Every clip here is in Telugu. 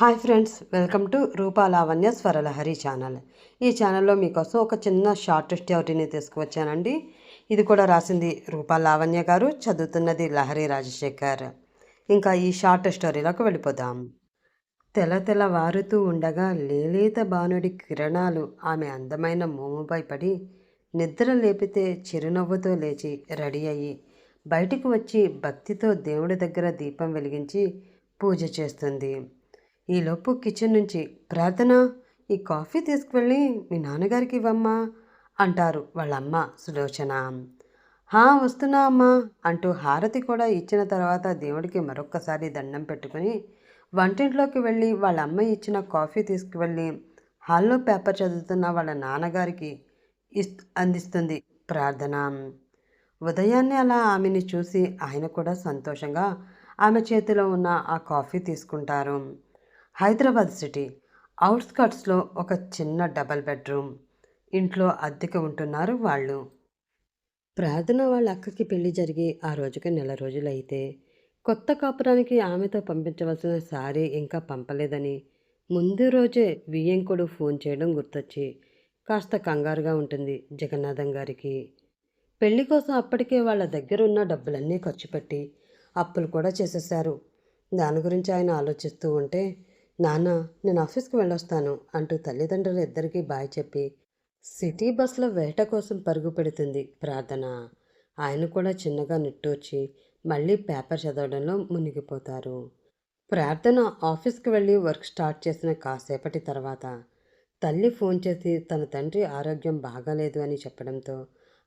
Hi friends, welcome to Rupa Lavanya Swaralahari channel. ఈ ఛానల్లో మీకోసం ఒక చిన్న షార్ట్ స్టోరీని తీసుకువచ్చానండి. ఇది కూడా రాసింది రూపా లావణ్య గారు, చదువుతున్నది లహరి రాజశేఖర్. ఇంకా ఈ షార్ట్ స్టోరీలోకి వెళ్ళిపోదాం. తెల తెల్లవారుతూ ఉండగా లేలేత భానుడి కిరణాలు ఆమె అందమైన మోముపై పడి నిద్ర లేపితే చిరునవ్వుతో లేచి రెడీ అయ్యి బయటికి వచ్చి భక్తితో దేవుడి దగ్గర దీపం వెలిగించి పూజ చేస్తుంది. ఈలోపు కిచెన్ నుంచి, ప్రార్థన, ఈ కాఫీ తీసుకువెళ్ళి మీ నాన్నగారికి ఇవ్వమ్మా అంటారు వాళ్ళమ్మ సులోచన. వస్తున్నా అమ్మా అంటూ హారతి కూడా ఇచ్చిన తర్వాత దేవుడికి మరొక్కసారి దండం పెట్టుకుని వంటింట్లోకి వెళ్ళి వాళ్ళ అమ్మ ఇచ్చిన కాఫీ తీసుకువెళ్ళి హాల్లో పేపర్ చదువుతున్న వాళ్ళ నాన్నగారికి అందిస్తుంది ప్రార్థన. ఉదయాన్నే అలా ఆమెని చూసి ఆయన కూడా సంతోషంగా ఆమె చేతిలో ఉన్న ఆ కాఫీ తీసుకుంటారు. హైదరాబాద్ సిటీ అవుట్స్కట్స్లో ఒక చిన్న డబల్ బెడ్రూమ్ ఇంట్లో అద్దెకి ఉంటున్నారు వాళ్ళు. ప్రార్థన వాళ్ళ అక్కకి పెళ్లి జరిగి ఆ రోజుకి నెల రోజులైతే కొత్త కాపురానికి ఆమెతో పంపించవలసిన సారీ ఇంకా పంపలేదని ముందు రోజే వియ్యంకుడు ఫోన్ చేయడం గుర్తొచ్చి కాస్త కంగారుగా ఉంటుంది జగన్నాథం గారికి. పెళ్లి కోసం అప్పటికే వాళ్ళ దగ్గరున్న డబ్బులన్నీ ఖర్చు పెట్టి అప్పులు కూడా చేసేశారు. దాని గురించి ఆయన ఆలోచిస్తూ ఉంటే, నాన్న, నేను ఆఫీస్కి వెళ్ళొస్తాను అంటూ తల్లిదండ్రులు ఇద్దరికీ బాయ్ చెప్పి సిటీ బస్సులో వేట కోసం పరుగు పెడుతుంది ప్రార్థన. ఆయన కూడా చిన్నగా నిట్టూర్చి మళ్ళీ పేపర్ చదవడంలో మునిగిపోతారు. ప్రార్థన ఆఫీస్కి వెళ్ళి వర్క్ స్టార్ట్ చేసిన కాసేపటి తర్వాత తల్లి ఫోన్ చేసి తన తండ్రి ఆరోగ్యం బాగాలేదు అని చెప్పడంతో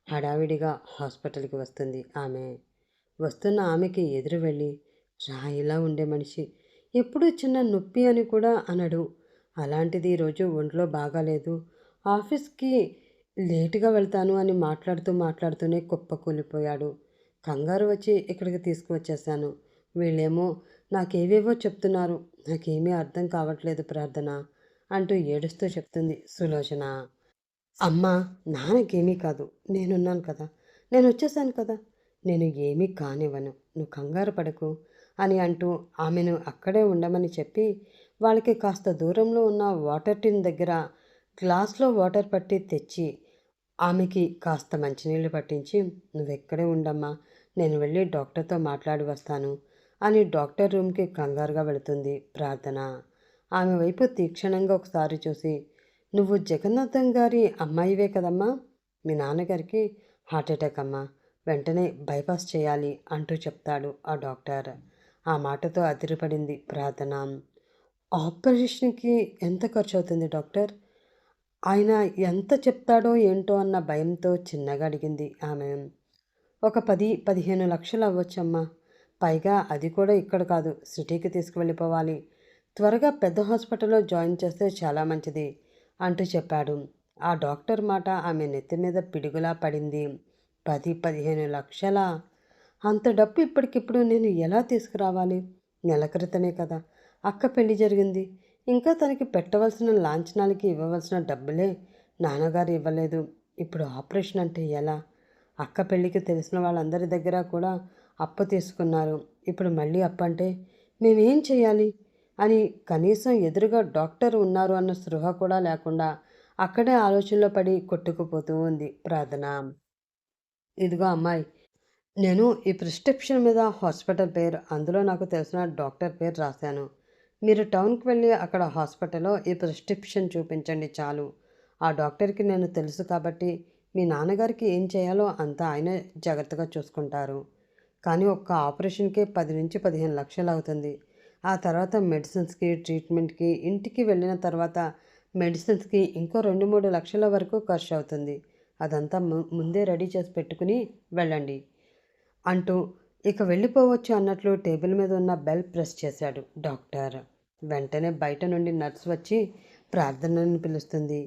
హడావిడిగా హాస్పిటల్కి వస్తుంది ఆమె. వస్తున్న ఆమెకి ఎదురు వెళ్ళి, రాయిలా ఉండే మనిషి, ఎప్పుడూ చిన్న నొప్పి అని కూడా అనడు. అలాంటిది ఈరోజు ఒంట్లో బాగాలేదు, ఆఫీస్కి లేటుగా వెళ్తాను అని మాట్లాడుతూనే కుప్పకూలిపోయాడు. కంగారు వచ్చి ఇక్కడికి తీసుకువచ్చేశాను. వీళ్ళేమో నాకేవేవో చెప్తున్నారు, నాకేమీ అర్థం కావట్లేదు ప్రార్థన అంటూ ఏడుస్తూ చెప్తుంది సులోచన. అమ్మా, నాన్నకేమీ కాదు, నేనున్నాను కదా, నేను వచ్చేసాను కదా, నేను ఏమీ కానివ్వను, నువ్వు కంగారు పడకు అని అంటూ ఆమెను అక్కడే ఉండమని చెప్పి వాళ్ళకి కాస్త దూరంలో ఉన్న వాటర్ టిన్ దగ్గర గ్లాస్లో వాటర్ పట్టి తెచ్చి ఆమెకి కాస్త మంచినీళ్ళు పట్టించి, నువ్వెక్కడే ఉండమ్మా, నేను వెళ్ళి డాక్టర్తో మాట్లాడి వస్తాను అని డాక్టర్ రూమ్కి కంగారుగా వెళుతుంది ప్రార్థన. ఆమె వైపు తీక్షణంగా ఒకసారి చూసి, నువ్వు జగన్నాథం గారి అమ్మాయివే కదమ్మా, మీ నాన్నగారికి హార్ట్అటాక్ అమ్మా, వెంటనే బైపాస్ చేయాలి అంటూ చెప్తాడు ఆ డాక్టర్. ఆ మాటతో అదిరిపడింది ప్రార్థన. ఆపరేషన్కి ఎంత ఖర్చు అవుతుంది డాక్టర్? ఆయన ఎంత చెప్తాడో ఏంటో అన్న భయంతో చిన్నగా అడిగింది ఆమె. ఒక 10-15 లక్షలు అవ్వచ్చమ్మా. పైగా అది కూడా ఇక్కడ కాదు, సిటీకి తీసుకువెళ్ళిపోవాలి. త్వరగా పెద్ద హాస్పిటల్లో జాయిన్ చేస్తే చాలా మంచిది అంటూ చెప్పాడు. ఆ డాక్టర్ మాట ఆమె నెత్తి మీద పిడుగులా పడింది. 10-15 లక్షల? అంత డబ్బు ఇప్పటికిప్పుడు నేను ఎలా తీసుకురావాలి? నెల క్రితమే కదా అక్క పెళ్లి జరిగింది. ఇంకా తనకి పెట్టవలసిన లాంఛనాలకి ఇవ్వవలసిన డబ్బులే నాన్నగారు ఇవ్వలేదు. ఇప్పుడు ఆపరేషన్ అంటే ఎలా? అక్క పెళ్ళికి తెలిసిన వాళ్ళందరి దగ్గర కూడా అప్పు తీసుకున్నారు. ఇప్పుడు మళ్ళీ అప్పు అంటే మేమేం చేయాలి అని కనీసం ఎదురుగా డాక్టర్ ఉన్నారు అన్న స్పృహ కూడా లేకుండా అక్కడే ఆలోచనలో పడి కొట్టుకుపోతూ ఉంది ప్రార్థన. ఇదిగో అమ్మాయి, నేను ఈ ప్రిస్క్రిప్షన్ మీద హాస్పిటల్ పేరు, అందులో నాకు తెలిసిన డాక్టర్ పేరు రాశాను. మీరు టౌన్కి వెళ్ళి అక్కడ హాస్పిటల్లో ఈ ప్రిస్క్రిప్షన్ చూపించండి చాలు. ఆ డాక్టర్కి నేను తెలుసు కాబట్టి మీ నాన్నగారికి ఏం చేయాలో అంతా ఆయనే జాగ్రత్తగా చూసుకుంటారు. కానీ ఒక్క ఆపరేషన్కే 10-15 లక్షలు అవుతుంది. ఆ తర్వాత మెడిసిన్స్కి, ట్రీట్మెంట్కి, ఇంటికి వెళ్ళిన తర్వాత మెడిసిన్స్కి ఇంకో 2-3 లక్షల వరకు ఖర్చు అవుతుంది. అదంతా ముందే రెడీ చేసి పెట్టుకుని వెళ్ళండి అంటూ ఇక వెళ్ళిపోవచ్చు అన్నట్లు టేబుల్ మీద ఉన్న బెల్ ప్రెస్ చేశాడు డాక్టర్. వెంటనే బయట నుండి నర్స్ వచ్చి ప్రార్థనని పిలుస్తుంది.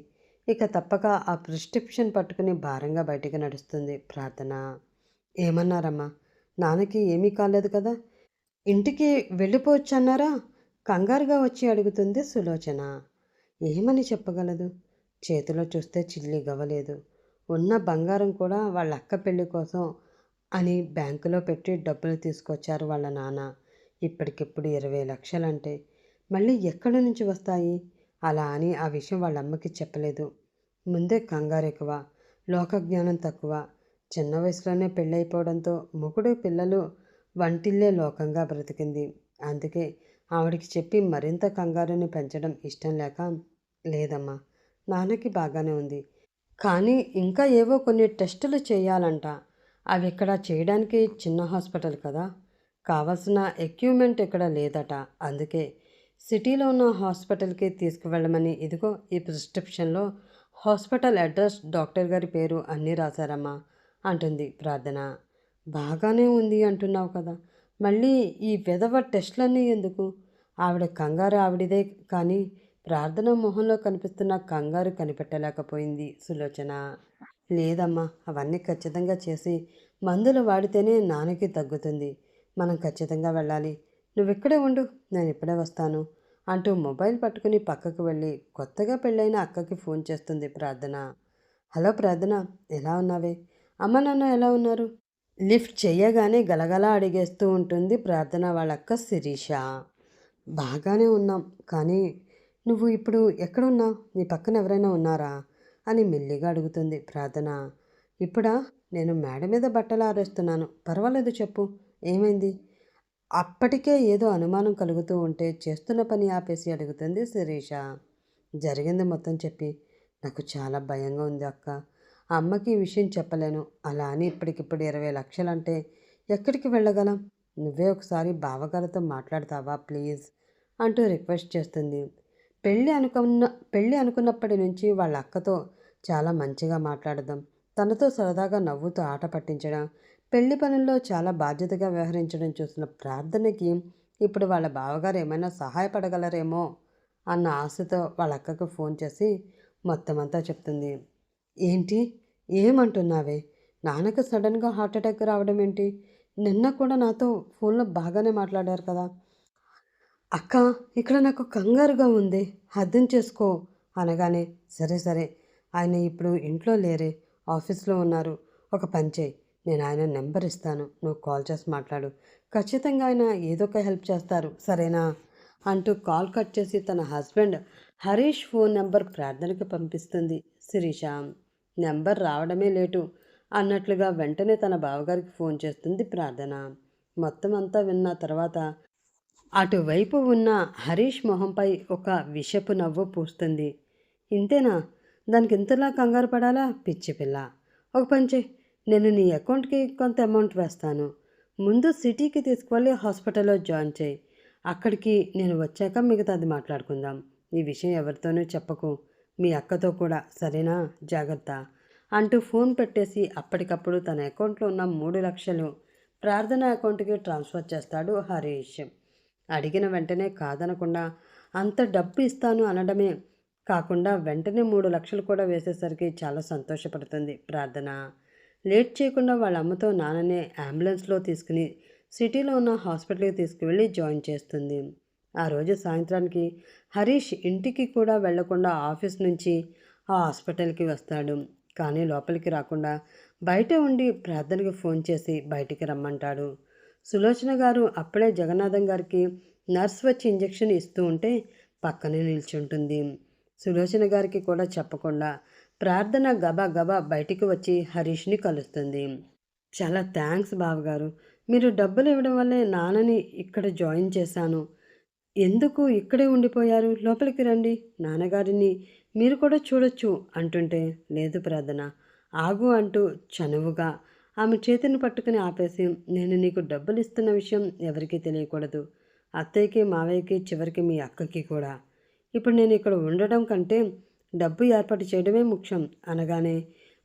ఇక తప్పక ఆ ప్రిస్క్రిప్షన్ పట్టుకుని భారంగా బయటికి నడుస్తుంది ప్రార్థన. ఏమన్నారమ్మా? నాన్నకి ఏమీ కాలేదు కదా, ఇంటికి వెళ్ళిపోవచ్చు అన్నారా? కంగారుగా వచ్చి అడుగుతుంది సులోచన. ఏమని చెప్పగలదు? చేతిలో చూస్తే చిల్లి గవ్వలేదు. ఉన్న బంగారం కూడా వాళ్ళ అక్క పెళ్లి కోసం అని బ్యాంకులో పెట్టి డబ్బులు తీసుకొచ్చారు వాళ్ళ నాన్న. ఇప్పటికిప్పుడు 20 లక్షలంటే మళ్ళీ ఎక్కడి నుంచి వస్తాయి? అలా అని ఆ విషయం వాళ్ళ అమ్మకి చెప్పలేదు. ముందే కంగారు ఎక్కువ, లోకజ్ఞానం తక్కువ. చిన్న వయసులోనే పెళ్ళైపోవడంతో మొగుడు పిల్లలు వంటిల్లే లోకంగా బ్రతికింది. అందుకే ఆవిడికి చెప్పి మరింత కంగారుని పెంచడం ఇష్టం లేక, లేదమ్మా, నాన్నకి బాగానే ఉంది. కానీ ఇంకా ఏవో కొన్ని టెస్టులు చేయాలంట. అవి ఇక్కడ చేయడానికి చిన్న హాస్పిటల్ కదా, కావాల్సిన ఎక్విప్మెంట్ ఇక్కడ లేదట. అందుకే సిటీలో ఉన్న హాస్పిటల్కి తీసుకువెళ్ళమని ఇదిగో ఈ ప్రిస్క్రిప్షన్లో హాస్పిటల్ అడ్రస్, డాక్టర్ గారి పేరు అన్నీ రాశారమ్మా అంటుంది ప్రార్థన. బాగానే ఉంది అంటున్నావు కదా, మళ్ళీ ఈ విధవ టెస్టులన్నీ ఎందుకు? ఆవిడ కంగారు ఆవిడదే, కానీ ప్రార్థన మొహంలో కనిపిస్తున్న కంగారు కనిపెట్టలేకపోయింది సులోచన. లేదమ్మా, అవన్నీ ఖచ్చితంగా చేసి మందులు వాడితేనే నాన్నకి తగ్గుతుంది. మనం ఖచ్చితంగా వెళ్ళాలి. నువ్విక్కడే ఉండు, నేను ఇప్పుడే వస్తాను అంటూ మొబైల్ పట్టుకుని పక్కకు వెళ్ళి కొత్తగా పెళ్ళైన అక్కకి ఫోన్ చేస్తుంది ప్రార్థన. హలో ప్రార్థన, ఎలా ఉన్నావే? అమ్మ నాన్న ఎలా ఉన్నారు? లిఫ్ట్ చెయ్యగానే గలగలా అడిగేస్తూ ఉంటుంది ప్రార్థన వాళ్ళక్క శిరీష. బాగానే ఉన్నాం, కానీ నువ్వు ఇప్పుడు ఎక్కడున్నావు? నీ పక్కన ఎవరైనా ఉన్నారా అని మెల్లిగా అడుగుతుంది ప్రార్థన. ఇప్పుడా? నేను మేడ మీద బట్టలు ఆరేస్తున్నాను. పర్వాలేదు, చెప్పు, ఏమైంది? అప్పటికే ఏదో అనుమానం కలుగుతూ ఉంటే చేస్తున్న పని ఆపేసి అడుగుతుంది శిరీష. జరిగింది మొత్తం చెప్పి. నాకు చాలా భయంగా ఉంది అక్క. అమ్మకి ఈ విషయం చెప్పలేను. అలా అని ఇప్పటికిప్పుడు 20 లక్షలంటే ఎక్కడికి వెళ్ళగలం? నువ్వే ఒకసారి బావగారితో మాట్లాడతావా ప్లీజ్ అంటూ రిక్వెస్ట్ చేస్తుంది. పెళ్ళి అనుకున్నప్పటి నుంచి వాళ్ళ అక్కతో చాలా మంచిగా మాట్లాడదాం, తనతో సరదాగా నవ్వుతూ ఆట పట్టించడం, పెళ్లి పనుల్లో చాలా బాధ్యతగా వ్యవహరించడం చూసిన ప్రార్థనకి ఇప్పుడు వాళ్ళ బావగారు ఏమైనా సహాయపడగలరేమో అన్న ఆశతో వాళ్ళ అక్కకు ఫోన్ చేసి మొత్తం అంతా చెప్తుంది. ఏంటి? ఏమంటున్నావే? నాన్నకు సడన్గా హార్ట్ అటాక్ రావడం ఏంటి? నిన్న కూడా నాతో ఫోన్లో బాగానే మాట్లాడారు కదా. అక్క, ఇక్కడ నాకు కంగారుగా ఉంది, అర్థం చేసుకో అనగానే, సరే సరే, ఆయన ఇప్పుడు ఇంట్లో లేరే, ఆఫీస్లో ఉన్నారు. ఒక పని చేయి, నేను ఆయన నెంబర్ ఇస్తాను, నువ్వు కాల్ చేసి మాట్లాడు. ఖచ్చితంగా ఆయన ఏదో ఒక హెల్ప్ చేస్తారు, సరేనా అంటూ కాల్ కట్ చేసి తన హస్బెండ్ హరీష్ ఫోన్ నెంబర్ ప్రార్థనకి పంపిస్తుంది శిరీష. నెంబర్ రావడమే లేటు అన్నట్లుగా వెంటనే తన బావగారికి ఫోన్ చేస్తుంది ప్రార్థన. మొత్తం అంతా విన్న తర్వాత అటువైపు ఉన్న హరీష్ మొహంపై ఒక విషపు నవ్వు పూస్తుంది. ఇంతేనా? దానికి ఇంతలా కంగారు పడాలా పిచ్చి పిల్ల? ఒక పని చెయ్యి, నేను నీ అకౌంట్కి కొంత అమౌంట్ వేస్తాను. ముందు సిటీకి తీసుకువెళ్ళి హాస్పిటల్లో జాయిన్ చేయి. అక్కడికి నేను వచ్చాక మిగతాది మాట్లాడుకుందాం. ఈ విషయం ఎవరితోనూ చెప్పకు, మీ అక్కతో కూడా, సరేనా? జాగ్రత్త అంటూ ఫోన్ పెట్టేసి అప్పటికప్పుడు తన అకౌంట్లో ఉన్న 3 లక్షలు ప్రార్థన అకౌంట్కి ట్రాన్స్ఫర్ చేస్తాడు హరీష్. అడిగిన వెంటనే కాదనకుండా అంత డబ్బు ఇస్తాను అనడమే కాకుండా వెంటనే 3 లక్షలు కూడా వేసేసరికి చాలా సంతోషపడుతుంది ప్రార్థన. లేట్ చేయకుండా వాళ్ళ అమ్మతో నాన్ననే అంబులెన్స్లో తీసుకుని సిటీలో ఉన్న హాస్పిటల్కి తీసుకువెళ్ళి జాయిన్ చేస్తుంది. ఆ రోజు సాయంత్రానికి హరీష్ ఇంటికి కూడా వెళ్లకుండా ఆఫీస్ నుంచి ఆ హాస్పిటల్కి వస్తాడు. కానీ లోపలికి రాకుండా బయట ఉండి ప్రార్థనకి ఫోన్ చేసి బయటికి రమ్మంటాడు. సులోచన గారు అప్పుడే జగన్నాథం గారికి నర్స్ వచ్చి ఇంజెక్షన్ ఇస్తూ ఉంటే పక్కనే నిల్చుంటుంది. సులోచన గారికి కూడా చెప్పకుండా ప్రార్థన గబా గబా బయటికి వచ్చి హరీష్ని కలుస్తుంది. చాలా థ్యాంక్స్ బావగారు, మీరు డబ్బులు ఇవ్వడం వల్లే నాన్నని ఇక్కడ జాయిన్ చేశాను. ఎందుకు ఇక్కడే ఉండిపోయారు? లోపలికి రండి, నాన్నగారిని మీరు కూడా చూడొచ్చు అంటుంటే, లేదు ప్రార్థన, ఆగు అంటూ చనువుగా ఆమె చేతిని పట్టుకుని ఆపేసి, నేను నీకు డబ్బులు ఇస్తున్న విషయం ఎవరికీ తెలియకూడదు. అత్తయ్యకి, మావయ్యకి, చివరికి మీ అక్కకి కూడా. ఇప్పుడు నేను ఇక్కడ ఉండడం కంటే డబ్బు ఏర్పాటు చేయడమే ముఖ్యం అనగానే,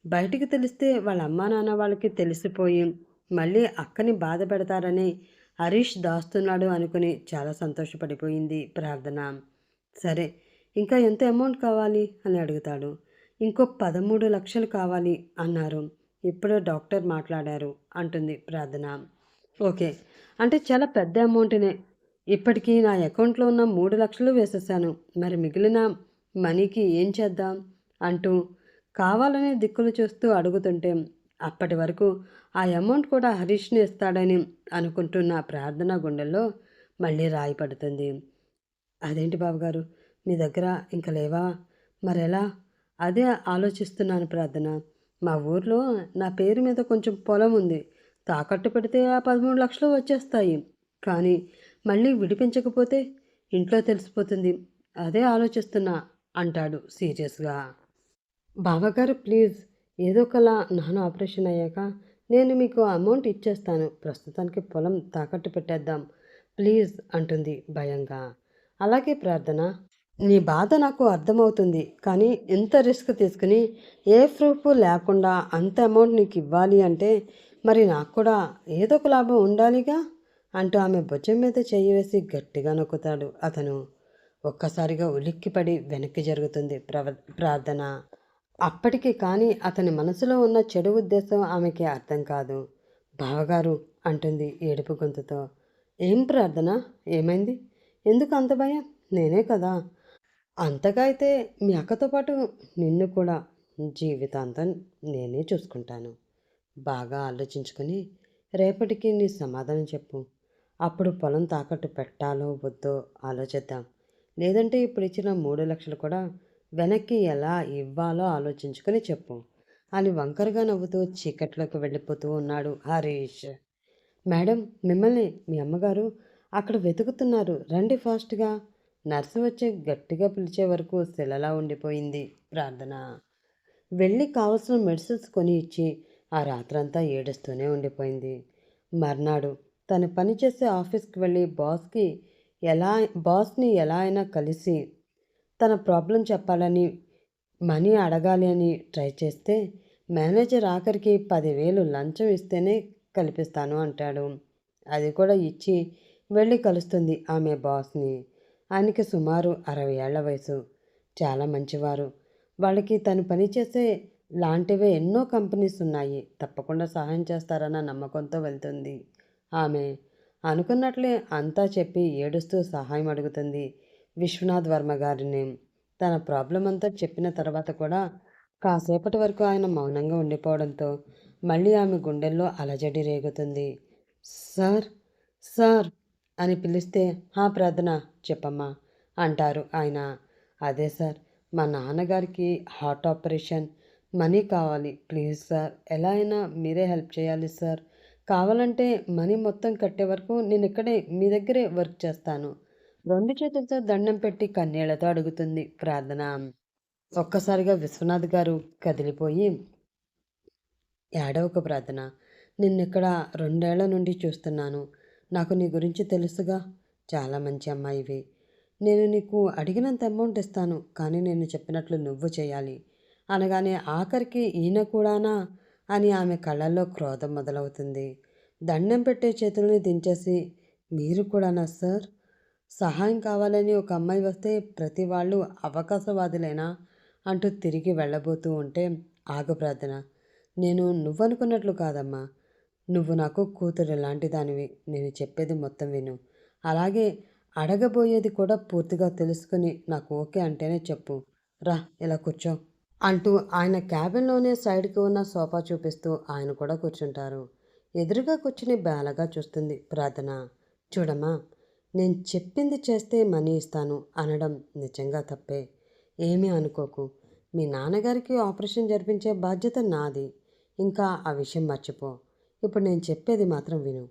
బయటికి తెలిస్తే వాళ్ళ అమ్మా నాన్న వాళ్ళకి తెలిసిపోయి మళ్ళీ అక్కని బాధ పెడతారని హరీష్ దాస్తున్నాడు అనుకుని చాలా సంతోషపడిపోయింది ప్రార్థన. సరే, ఇంకా ఎంత అమౌంట్ కావాలి అని అడుగుతాడు. ఇంకో 13 లక్షలు కావాలి అన్నారు, ఇప్పుడే డాక్టర్ మాట్లాడారు అంటుంది ప్రార్థన. ఓకే, అంటే చాలా పెద్ద అమౌంట్నే. ఇప్పటికీ నా అకౌంట్లో ఉన్న 3 లక్షలు వేసేసాను, మరి మిగిలిన మనీకి ఏం చేద్దాం అంటూ కావాలనే దిక్కులు చూస్తూ అడుగుతుంటే, అప్పటి వరకు ఆ అమౌంట్ కూడా హరీష్ని ఇస్తాడని అనుకుంటున్న ప్రార్థన గుండెల్లో మళ్ళీ రాయి పడుతుంది. అదేంటి బావగారు, మీ దగ్గర ఇంక లేవా? మరెలా? అదే ఆలోచిస్తున్నాను ప్రార్థన. మా ఊర్లో నా పేరు మీద కొంచెం పొలం ఉంది. తాకట్టు పెడితే ఆ 13,00,000 వచ్చేస్తాయి. కానీ మళ్ళీ విడిపించకపోతే ఇంట్లో తెలిసిపోతుంది. అదే ఆలోచిస్తున్నా అంటాడు సీరియస్‌గా. బావగారు ప్లీజ్, ఏదో ఒకలా నాన్న ఆపరేషన్ అయ్యాక నేను మీకు అమౌంట్ ఇచ్చేస్తాను. ప్రస్తుతానికి పొలం తాకట్టు పెట్టేద్దాం ప్లీజ్ అంటుంది భయంగా. అలాగే ప్రార్థన, నీ బాధ నాకు అర్థమవుతుంది. కానీ ఇంత రిస్క్ తీసుకుని ఏ ప్రూఫ్ లేకుండా అంత అమౌంట్ నీకు ఇవ్వాలి అంటే మరి నాకు కూడా ఏదో ఒక లాభం ఉండాలిగా అంటూ ఆమె భుజం మీద చెయ్యి వేసి గట్టిగా నొక్కుతాడు అతను. ఒక్కసారిగా ఉలిక్కిపడి వెనక్కి జరుగుతుంది ప్రార్థన. అప్పటికి కానీ అతని మనసులో ఉన్న చెడు ఉద్దేశం ఆమెకి అర్థం కాదు. బావగారు అంటుంది ఏడుపు గొంతుతో. ఏం ప్రార్థన, ఏమైంది? ఎందుకు అంత భయం? నేనే కదా. అంతగా అయితే మీ అక్కతో పాటు నిన్ను కూడా జీవితాంతం నేనే చూసుకుంటాను. బాగా ఆలోచించుకొని రేపటికి నీ సమాధానం చెప్పు. అప్పుడు పొలం తాకట్టు పెట్టాలో వద్దో ఆలోచిద్దాం. లేదంటే ఇప్పుడు ఇచ్చిన 3,00,000 కూడా వెనక్కి ఎలా ఇవ్వాలో ఆలోచించుకొని చెప్పు అని వంకరగా నవ్వుతూ చీకట్లోకి వెళ్ళిపోతూ ఉన్నాడు హరీష్. మేడం, మిమ్మల్ని మీ అమ్మగారు అక్కడ వెతుకుతున్నారు, రండి ఫాస్ట్గా. నర్సు వచ్చి గట్టిగా పిలిచే వరకు శిలలా ఉండిపోయింది ప్రార్థన. వెళ్ళి కావలసిన మెడిసిన్స్ కొని ఇచ్చి ఆ రాత్రంతా ఏడుస్తూనే ఉండిపోయింది. మర్నాడు తను పనిచేసే ఆఫీస్కి వెళ్ళి బాస్ని ఎలా అయినా కలిసి తన ప్రాబ్లం చెప్పాలని, మనీ అడగాలి అని ట్రై చేస్తే మేనేజర్ ఆఖరికి 10,000 లంచం ఇస్తేనే కల్పిస్తాను అంటాడు. అది కూడా ఇచ్చి వెళ్ళి కలుస్తుంది ఆమె బాస్ని. ఆయనకి సుమారు 60 ఏళ్ల వయసు. చాలా మంచివారు. వాళ్ళకి తను పనిచేసే లాంటివే ఎన్నో కంపెనీస్ ఉన్నాయి. తప్పకుండా సహాయం చేస్తారన్న నమ్మకంతో వెళ్తుంది ఆమె. అనుకున్నట్లే అంతా చెప్పి ఏడుస్తూ సహాయం అడుగుతుంది విశ్వనాథ్ వర్మ గారిని. తన ప్రాబ్లం అంతా చెప్పిన తర్వాత కూడా కాసేపటి వరకు ఆయన మౌనంగా ఉండిపోవడంతో మళ్ళీ ఆమె గుండెల్లో అలజడి రేగుతుంది. సార్, సార్ అని పిలిస్తే, ప్రార్థన చెప్పమ్మా అంటారు ఆయన. అదే సార్, మా నాన్నగారికి హార్ట్ ఆపరేషన్, మనీ కావాలి ప్లీజ్ సార్. ఎలా అయినా మీరే హెల్ప్ చేయాలి సార్. కావాలంటే మనీ మొత్తం కట్టే వరకు నేను ఇక్కడే మీ దగ్గరే వర్క్ చేస్తాను. 2 చేతులతో దండం పెట్టి కన్నీళ్లతో అడుగుతుంది ప్రార్థన. ఒక్కసారిగా విశ్వనాథ్ గారు కదిలిపోయి, ఏడవకు ప్రార్థన, నిన్నిక్కడ 2 ఏళ్ల నుండి చూస్తున్నాను. నాకు నీ గురించి తెలుసుగా. చాలా మంచి అమ్మాయివి. నేను నీకు అడిగినంత అమౌంట్ ఇస్తాను. కానీ నేను చెప్పినట్లు నువ్వు చేయాలి అనగానే ఆఖరికి ఈయన కూడానా అని ఆమె కళ్ళల్లో క్రోధం మొదలవుతుంది. దండం పెట్టే చేతుల్ని దించేసి, మీరు కూడానా సార్? సహాయం కావాలని ఒక అమ్మాయి వస్తే ప్రతి వాళ్ళు అవకాశవాదులేనా అంటూ తిరిగి వెళ్ళబోతూ ఉంటే, ఆగు ప్రార్థన, నేను నువ్వనుకున్నట్లు కాదమ్మా. నువ్వు నాకు కూతురు లాంటి దానివి. నేను చెప్పేది మొత్తం విను. అలాగే అడగబోయేది కూడా పూర్తిగా తెలుసుకుని నాకు ఓకే అంటేనే చెప్పు. రా, ఇలా కూర్చో అంటూ ఆయన క్యాబిన్లోనే సైడ్కి ఉన్న సోఫా చూపిస్తూ ఆయన కూడా కూర్చుంటారు. ఎదురుగా కూర్చుని బేలగా చూస్తుంది ప్రార్థన. చూడమ్మా, నేను చెప్పింది చేస్తే మనీ ఇస్తాను అనడం నిజంగా తప్పే. ఏమీ అనుకోకు. మీ నాన్నగారికి ఆపరేషన్ జరిపించే బాధ్యత నాది. ఇంకా ఆ విషయం మర్చిపో. ఇప్పుడు నేను చెప్పేది మాత్రం విను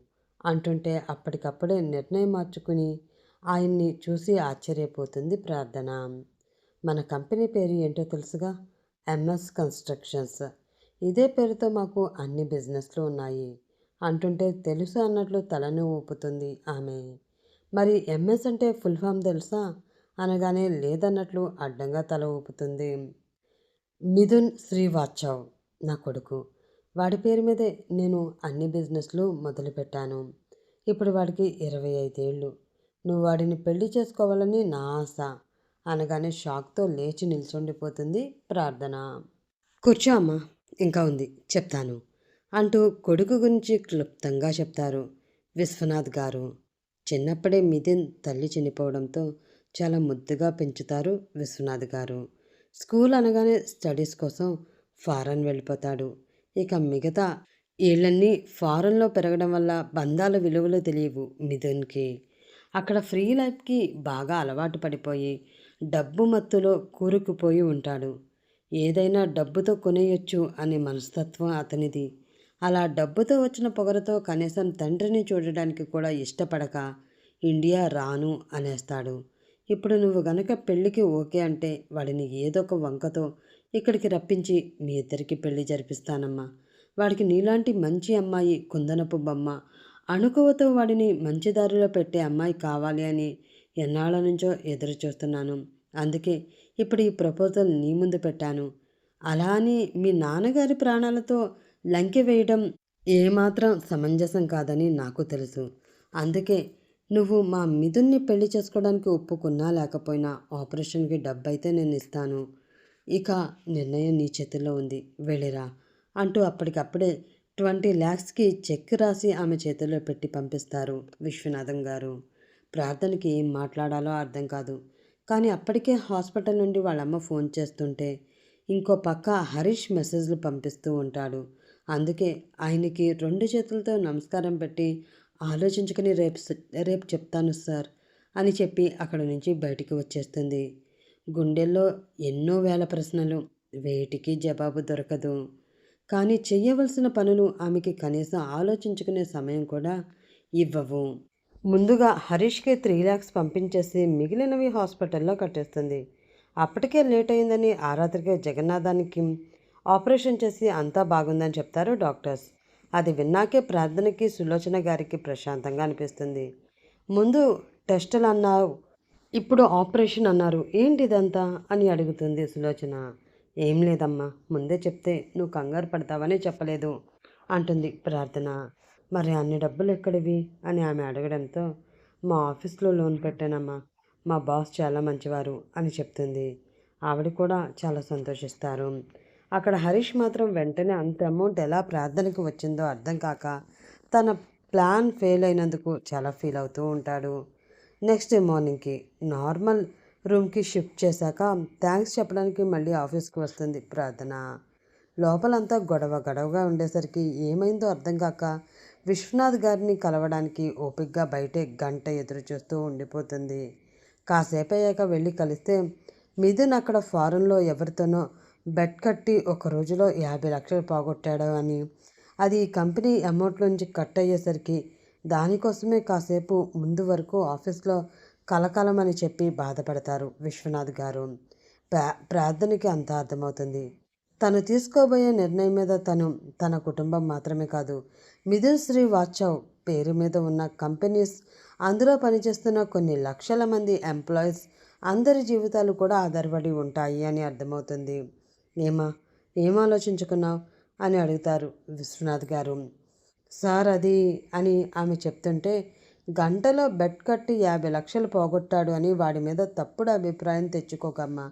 అంటుంటే అప్పటికప్పుడే నిర్ణయం మార్చుకుని ఆయన్ని చూసి ఆశ్చర్యపోతుంది ప్రార్థన. మన కంపెనీ పేరు ఏంటో తెలుసుగా? MS constructions. ఇదే పేరుతో మాకు అన్ని బిజినెస్లు ఉన్నాయి అంటుంటే తెలుసు అన్నట్లు తలను ఊపుతుంది ఆమె. మరి ఎంఎస్ అంటే ఫుల్ ఫామ్ తెలుసా అనగానే లేదన్నట్లు అడ్డంగా తల ఊపుతుంది. మిథున్ శ్రీవాత్సవ్ నా కొడుకు. వాడి పేరు మీదే నేను అన్ని బిజినెస్లు మొదలుపెట్టాను. ఇప్పుడు వాడికి 25 ఏళ్ళు. నువ్వు వాడిని పెళ్లి చేసుకోవాలని నా ఆశ అనగానే షాక్తో లేచి నిల్చుండిపోతుంది ప్రార్థన. కూర్చో అమ్మా, ఇంకా ఉంది చెప్తాను అంటూ కొడుకు గురించి క్లుప్తంగా చెప్తారు విశ్వనాథ్ గారు. చిన్నప్పుడే మిథున్ తల్లి చనిపోవడంతో చాలా ముద్దుగా పెంచుతారు విశ్వనాథ్ గారు. స్కూల్ అనగానే స్టడీస్ కోసం ఫారెన్ వెళ్ళిపోతాడు. ఇక మిగతా ఏళ్ళన్నీ ఫారెన్లో పెరగడం వల్ల బంధాల విలువలు తెలియవు మిథున్కి. అక్కడ ఫ్రీ లైఫ్కి బాగా అలవాటు పడిపోయి డబ్బు మత్తులో కూరుకుపోయి ఉంటాడు. ఏదైనా డబ్బుతో కొనేయొచ్చు అనే మనస్తత్వం అతనిది. అలా డబ్బుతో వచ్చిన పొగరుతో కనీసం తండ్రిని చూడడానికి కూడా ఇష్టపడక ఇండియా రాను అనేస్తాడు. ఇప్పుడు నువ్వు గనక పెళ్ళికి ఓకే అంటే వాడిని ఏదో ఒక వంకతో ఇక్కడికి రప్పించి మీ ఇద్దరికి పెళ్లి జరిపిస్తానమ్మా. వాడికి నీలాంటి మంచి అమ్మాయి, కుందనపు బొమ్మ, అణుకువతో వాడిని మంచి దారిలో పెట్టే అమ్మాయి కావాలి అని ఎన్నాళ్ళ నుంచో ఎదురు చూస్తున్నాను. అందుకే ఇప్పుడు ఈ ప్రపోజల్ నీ ముందు పెట్టాను. అలా అని మీ నాన్నగారి ప్రాణాలతో లంకె వేయడం ఏమాత్రం సమంజసం కాదని నాకు తెలుసు. అందుకే నువ్వు మా మిథున్ని పెళ్లి చేసుకోవడానికి ఒప్పుకున్నా లేకపోయినా ఆపరేషన్కి డబ్బైతే నేను ఇస్తాను. ఇక నిర్ణయం నీ చేతుల్లో ఉంది, వెళ్ళిరా అంటూ అప్పటికప్పుడే 20 lakhsకి చెక్ రాసి ఆమె చేతుల్లో పెట్టి పంపిస్తారు విశ్వనాథం గారు. ప్రార్థనకి ఏం మాట్లాడాలో అర్థం కాదు. కానీ అప్పటికే హాస్పిటల్ నుండి వాళ్ళమ్మ ఫోన్ చేస్తుంటే ఇంకో పక్క హరీష్ మెసేజ్లు పంపిస్తూ ఉంటాడు. అందుకే ఆయనకి 2 చేతులతో నమస్కారం పెట్టి ఆలోచించుకుని రేపు చెప్తాను సార్ అని చెప్పి అక్కడి నుంచి బయటికి వచ్చేస్తుంది. గుండెల్లో ఎన్నో వేల ప్రశ్నలు, వేటికి జవాబు దొరకదు. కానీ చెయ్యవలసిన పనులు ఆమెకి కనీసం ఆలోచించుకునే సమయం కూడా ఇవ్వవు. ముందుగా హరీష్కి 3 lakhs పంపించేసి మిగిలినవి హాస్పిటల్లో కట్టేస్తుంది. అప్పటికే లేట్ అయిందని ఆ రాత్రికే జగన్నాథానికి ఆపరేషన్ చేసి అంతా బాగుందని చెప్తారు డాక్టర్స్. అది విన్నాకే ప్రార్థనకి, సులోచన గారికి ప్రశాంతంగా అనిపిస్తుంది. ముందు టెస్టులు అన్నావు, ఇప్పుడు ఆపరేషన్ అన్నారు, ఏంటిదంతా అని అడుగుతుంది సులోచన. ఏం లేదమ్మా, ముందే చెప్తే నువ్వు కంగారు పడతావని చెప్పలేదు అంటుంది ప్రార్థన. మరి అన్ని డబ్బులు ఎక్కడివి అని ఆమె అడగడంతో మా ఆఫీస్లో లోన్ పెట్టానమ్మా, మా బాస్ చాలా మంచివారు అని చెప్తుంది. ఆవిడ కూడా చాలా సంతోషిస్తారు. అక్కడ హరీష్ మాత్రం వెంటనే అంత అమౌంట్ ఎలా ప్రార్థనకి వచ్చిందో అర్థం కాక తన ప్లాన్ ఫెయిల్ అయినందుకు చాలా ఫీల్ అవుతూ ఉంటాడు. నెక్స్ట్ డే మార్నింగ్కి నార్మల్ రూమ్కి షిఫ్ట్ చేశాక థ్యాంక్స్ చెప్పడానికి మళ్ళీ ఆఫీస్కి వస్తుంది ప్రార్థన. లోపలంతా గొడవగా ఉండేసరికి ఏమైందో అర్థం కాక విశ్వనాథ్ గారిని కలవడానికి ఓపికగా బయటే గంట ఎదురు చూస్తూ ఉండిపోతుంది. కాసేపు అయ్యాక వెళ్ళి కలిస్తే మిథున్ అక్కడ ఫారెన్లో ఎవరితోనో బెట్ కట్టి ఒక రోజులో 50 లక్షలు పోగొట్టాడు అని, అది ఈ కంపెనీ అమౌంట్ నుంచి కట్ అయ్యేసరికి దానికోసమే కాసేపు ముందు వరకు ఆఫీస్లో కలకలమని చెప్పి బాధపడతారు విశ్వనాథ్ గారు. ప్రార్థనకి అంతా అర్థమవుతుంది. తను తీసుకోబోయే నిర్ణయం మీద తన కుటుంబం మాత్రమే కాదు, మిథున్ శ్రీవాత్సవ్ పేరు మీద ఉన్న కంపెనీస్, అందులో పనిచేస్తున్న కొన్ని లక్షల మంది ఎంప్లాయీస్ అందరి జీవితాలు కూడా ఆధారపడి ఉంటాయి అని అర్థమవుతుంది. ఏం ఆలోచించుకున్నావు అని అడుగుతారు విశ్వనాథ్ గారు. సార్ అది అని ఆమె చెప్తుంటే, గంటలో బెట్ కట్టి 50 లక్షలు పోగొట్టాడు అని వాడి మీద తప్పుడు అభిప్రాయం తెచ్చుకోకమ్మా.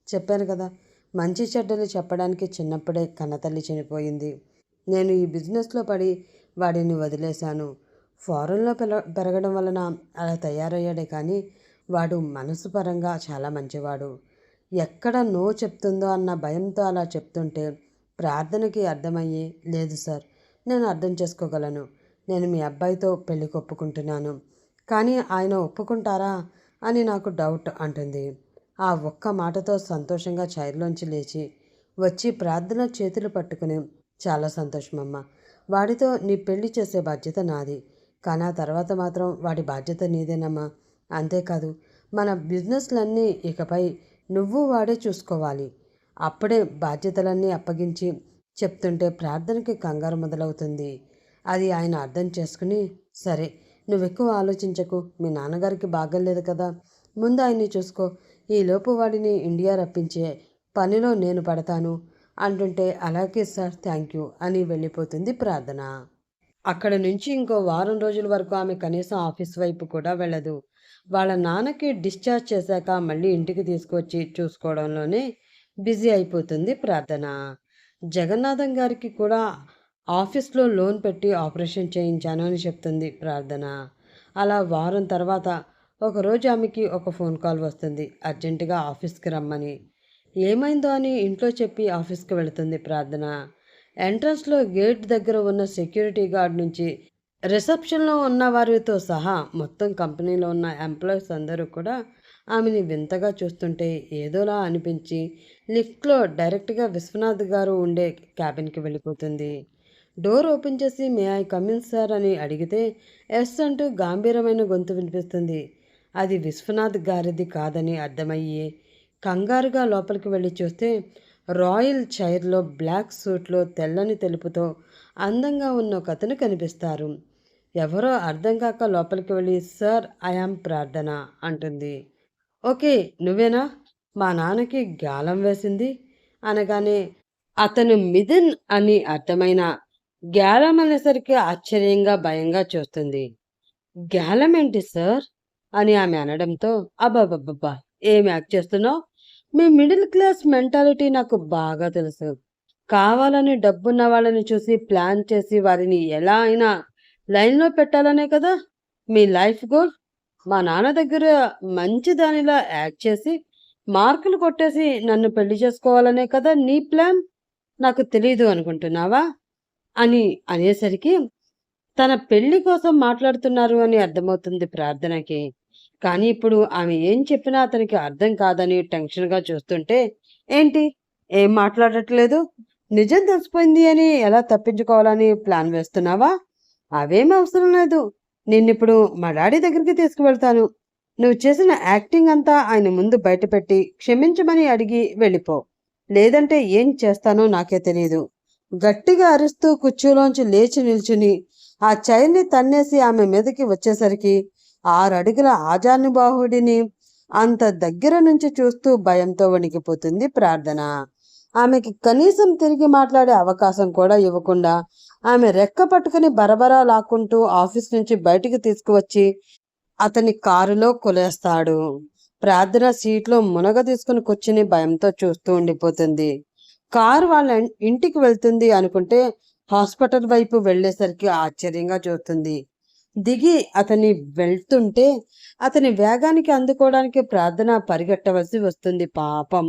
చెప్పాను కదా, మంచి చెడ్డలు చెప్పడానికి చిన్నప్పుడే కన్నతల్లి చనిపోయింది. నేను ఈ బిజినెస్లో పడి వాడిని వదిలేశాను. ఫారెన్లో పెరగడం వలన అలా తయారయ్యాడే కానీ వాడు మనసు పరంగా చాలా మంచివాడు. ఎక్కడ నో చెప్తుందో అన్న భయంతో అలా చెప్తుంటే ప్రార్థనకి అర్థమయ్యి, లేదు సార్, నేను అర్థం చేసుకోగలను. నేను మీ అబ్బాయితో పెళ్ళికి ఒప్పుకుంటున్నాను, కానీ ఆయన ఒప్పుకుంటారా అని నాకు డౌట్ అంటుంది. ఆ ఒక్క మాటతో సంతోషంగా చైర్లోంచి లేచి వచ్చి ప్రార్థన చేతులు పట్టుకుని, చాలా సంతోషమమ్మా, వాడితో నీ పెళ్లి చేసే బాధ్యత నాది, కానీ ఆ తర్వాత మాత్రం వాడి బాధ్యత నీదేనమ్మా. అంతేకాదు, మన బిజినెస్లన్నీ ఇకపై నువ్వు వాడే చూసుకోవాలి. అప్పుడే బాధ్యతలన్నీ అప్పగించి చెప్తుంటే ప్రార్థనకి కంగారు మొదలవుతుంది. అది ఆయన అర్థం చేసుకుని, సరే నువ్వెక్కువ ఆలోచించకు, మీ నాన్నగారికి బాగలేదు కదా, ముందు ఆయన్ని చూసుకో, ఈలోపు వాడిని ఇండియా రప్పించే పనిలో నేను పడతాను అంటుంటే, అలాగే సార్, థ్యాంక్ యూ అని వెళ్ళిపోతుంది ప్రార్థన. అక్కడ నుంచి ఇంకో వారం రోజుల వరకు ఆమె కనీసం ఆఫీస్ వైపు కూడా వెళ్ళదు. వాళ్ళ నాన్నకి డిశ్చార్జ్ చేశాక మళ్ళీ ఇంటికి తీసుకొచ్చి చూసుకోవడంలోనే బిజీ అయిపోతుంది ప్రార్థన. జగన్నాథం గారికి కూడా ఆఫీస్లో లోన్ పెట్టి ఆపరేషన్ చేయించాను అని చెప్తుంది ప్రార్థన. అలా వారం తర్వాత ఒకరోజు ఆమెకి ఒక ఫోన్ కాల్ వస్తుంది, అర్జెంటుగా ఆఫీస్కి రమ్మని. ఏమైందో అని ఇంట్లో చెప్పి ఆఫీస్కి వెళుతుంది ప్రార్థన. ఎంట్రన్స్లో గేట్ దగ్గర ఉన్న సెక్యూరిటీ గార్డ్ నుంచి రిసెప్షన్లో ఉన్న వారితో సహా మొత్తం కంపెనీలో ఉన్న ఎంప్లాయీస్ అందరూ కూడా ఆమెని వింతగా చూస్తుంటే ఏదోలా అనిపించి లిఫ్ట్లో డైరెక్ట్గా విశ్వనాథ్ గారు ఉండే క్యాబిన్కి వెళ్ళిపోతుంది. డోర్ ఓపెన్ చేసి మే ఐ కమిన్ సార్ అని అడిగితే ఎస్ అంటూ గంభీరమైన గొంతు వినిపిస్తుంది. అది విశ్వనాథ్ గారిది కాదని అర్థమయ్యి కంగారుగా లోపలికి వెళ్ళి చూస్తే రాయల్ చైర్లో బ్లాక్ సూట్లో తెల్లని తెలుపుతో అందంగా ఉన్న ఒక అతను కనిపిస్తారు. ఎవరో అర్థం కాక లోపలికి వెళ్ళి సార్ ఐ యామ్ ప్రార్థన అంటుంది. ఓకే, నువ్వేనా? మా నాన్నకి గాలం వేసింది అనగానే అతను మిథున్ అని అర్థమైన గ్యాలం అనేసరికి ఆశ్చర్యంగా భయంగా చూస్తుంది. గ్యాలం ఏంటి సార్ అని ఆమె అనడంతో అబ్బాబ్బబ్బా ఏమి యాక్ట్ చేస్తున్నావు? మీ మిడిల్ క్లాస్ మెంటాలిటీ నాకు బాగా తెలుసు. కావాలని డబ్బున్న వాళ్ళని చూసి ప్లాన్ చేసి వారిని ఎలా అయినా లైన్లో పెట్టాలనే కదా మీ లైఫ్ గోల్. మా నాన్న దగ్గర మంచి దానిలా యాక్ట్ చేసి మార్కులు కొట్టేసి నన్ను పెళ్లి చేసుకోవాలనే కదా నీ ప్లాన్. నాకు తెలీదు అనుకుంటున్నావా అని అనేసరికి తన పెళ్లి కోసం మాట్లాడుతున్నారు అని అర్థమవుతుంది ప్రార్థనకి. కానీ ఇప్పుడు ఆమె ఏం చెప్పినా అతనికి అర్థం కాదని టెన్షన్గా చూస్తుంటే ఏంటి ఏం మాట్లాడట్లేదు? నిజం తెలిసిపోయింది అని ఎలా తప్పించుకోవాలని ప్లాన్ వేస్తున్నావా? అవేం అవసరం లేదు. నిన్నిప్పుడు మా డాడీ దగ్గరికి తీసుకువెళ్తాను. నువ్వు చేసిన యాక్టింగ్ అంతా ఆయన ముందు బయటపెట్టి క్షమించమని అడిగి వెళ్ళిపో. లేదంటే ఏం చేస్తానో నాకే తెలియదు. గట్టిగా అరుస్తూ కుర్చీలోంచి లేచి నిల్చుని ఆ చైర్ని తన్నేసి ఆమె మీదకి వచ్చేసరికి 6 అడుగుల ఆజానుబాహుడిని అంత దగ్గర నుంచి చూస్తూ భయంతో వణికిపోతుంది ప్రార్థన. ఆమెకి కనీసం తిరిగి మాట్లాడే అవకాశం కూడా ఇవ్వకుండా ఆమె రెక్క పట్టుకుని బరబరా లాక్కుంటూ ఆఫీస్ నుంచి బయటికి తీసుకువచ్చి అతని కారులో కొలేస్తాడు. ప్రార్థన సీట్లో మునగ తీసుకుని కూర్చుని భయంతో చూస్తూ ఉండిపోతుంది. కారు వాళ్ళ ఇంటికి వెళ్తుంది అనుకుంటే హాస్పిటల్ వైపు వెళ్ళేసరికి ఆశ్చర్యంగా చూస్తుంది. దిగి అతని వెళ్తుంటే అతని వేగానికి అందుకోవడానికి ప్రార్థన పరిగెట్టవలసి వస్తుంది పాపం.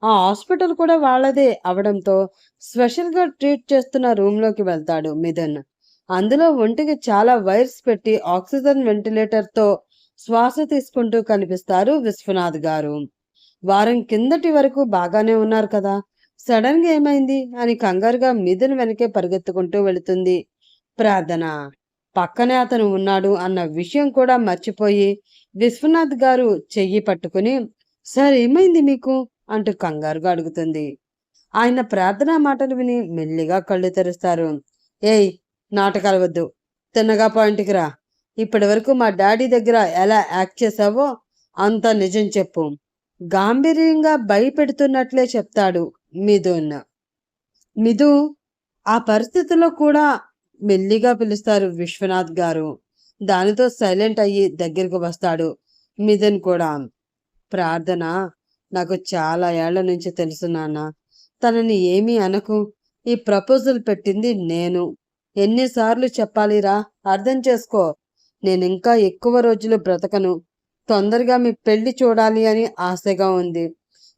ఆ హాస్పిటల్ కూడా వాళ్ళదే అవడంతో స్పెషల్గా ట్రీట్ చేస్తున్న రూమ్లోకి వెళ్తాడు మిథున్. అందులో ఒంటికి చాలా వైర్స్ పెట్టి ఆక్సిజన్ వెంటిలేటర్తో శ్వాస తీసుకుంటూ కనిపిస్తారు విశ్వనాథ్ గారు. వారం కిందటి వరకు బాగానే ఉన్నారు కదా, సడన్గా ఏమైంది అని కంగారుగా మిథున్ వెనకే పరిగెత్తుకుంటూ వెళుతుంది ప్రార్థన. పక్కనే అతను ఉన్నాడు అన్న విషయం కూడా మర్చిపోయి విశ్వనాథ్ గారు చెయ్యి పట్టుకుని సార్ ఏమైంది మీకు అంటూ కంగారుగా అడుగుతుంది. ఆయన ప్రార్థన మాటలు విని మెల్లిగా కళ్ళు తెరుస్తారు. ఏయ్, నాటకాలు వద్దు, తిన్నగా పాయింట్కి రా. ఇప్పటి వరకు మా డాడీ దగ్గర ఎలా యాక్ట్ చేశావో అంత నిజం చెప్పు. గాంభీర్యంగా భయపెడుతున్నట్లే చెప్తాడు మిథున్. మిథు ఆ పరిస్థితిలో కూడా మెల్లిగా పిలుస్తారు విశ్వనాథ్ గారు. దానితో సైలెంట్ అయ్యి దగ్గరకు వస్తాడు మిథున్ కూడా. ప్రార్థన నాకు చాలా ఏళ్ల నుంచి తెలుసు నాన్న. తనని ఏమీ అనకు. ఈ ప్రపోజల్ పెట్టింది నేను. ఎన్నిసార్లు చెప్పాలిరా, అర్థం చేసుకో. నేను ఇంకా ఎక్కువ రోజులు బ్రతకను. తొందరగా మీ పెళ్లి చూడాలి అని ఆశగా ఉంది.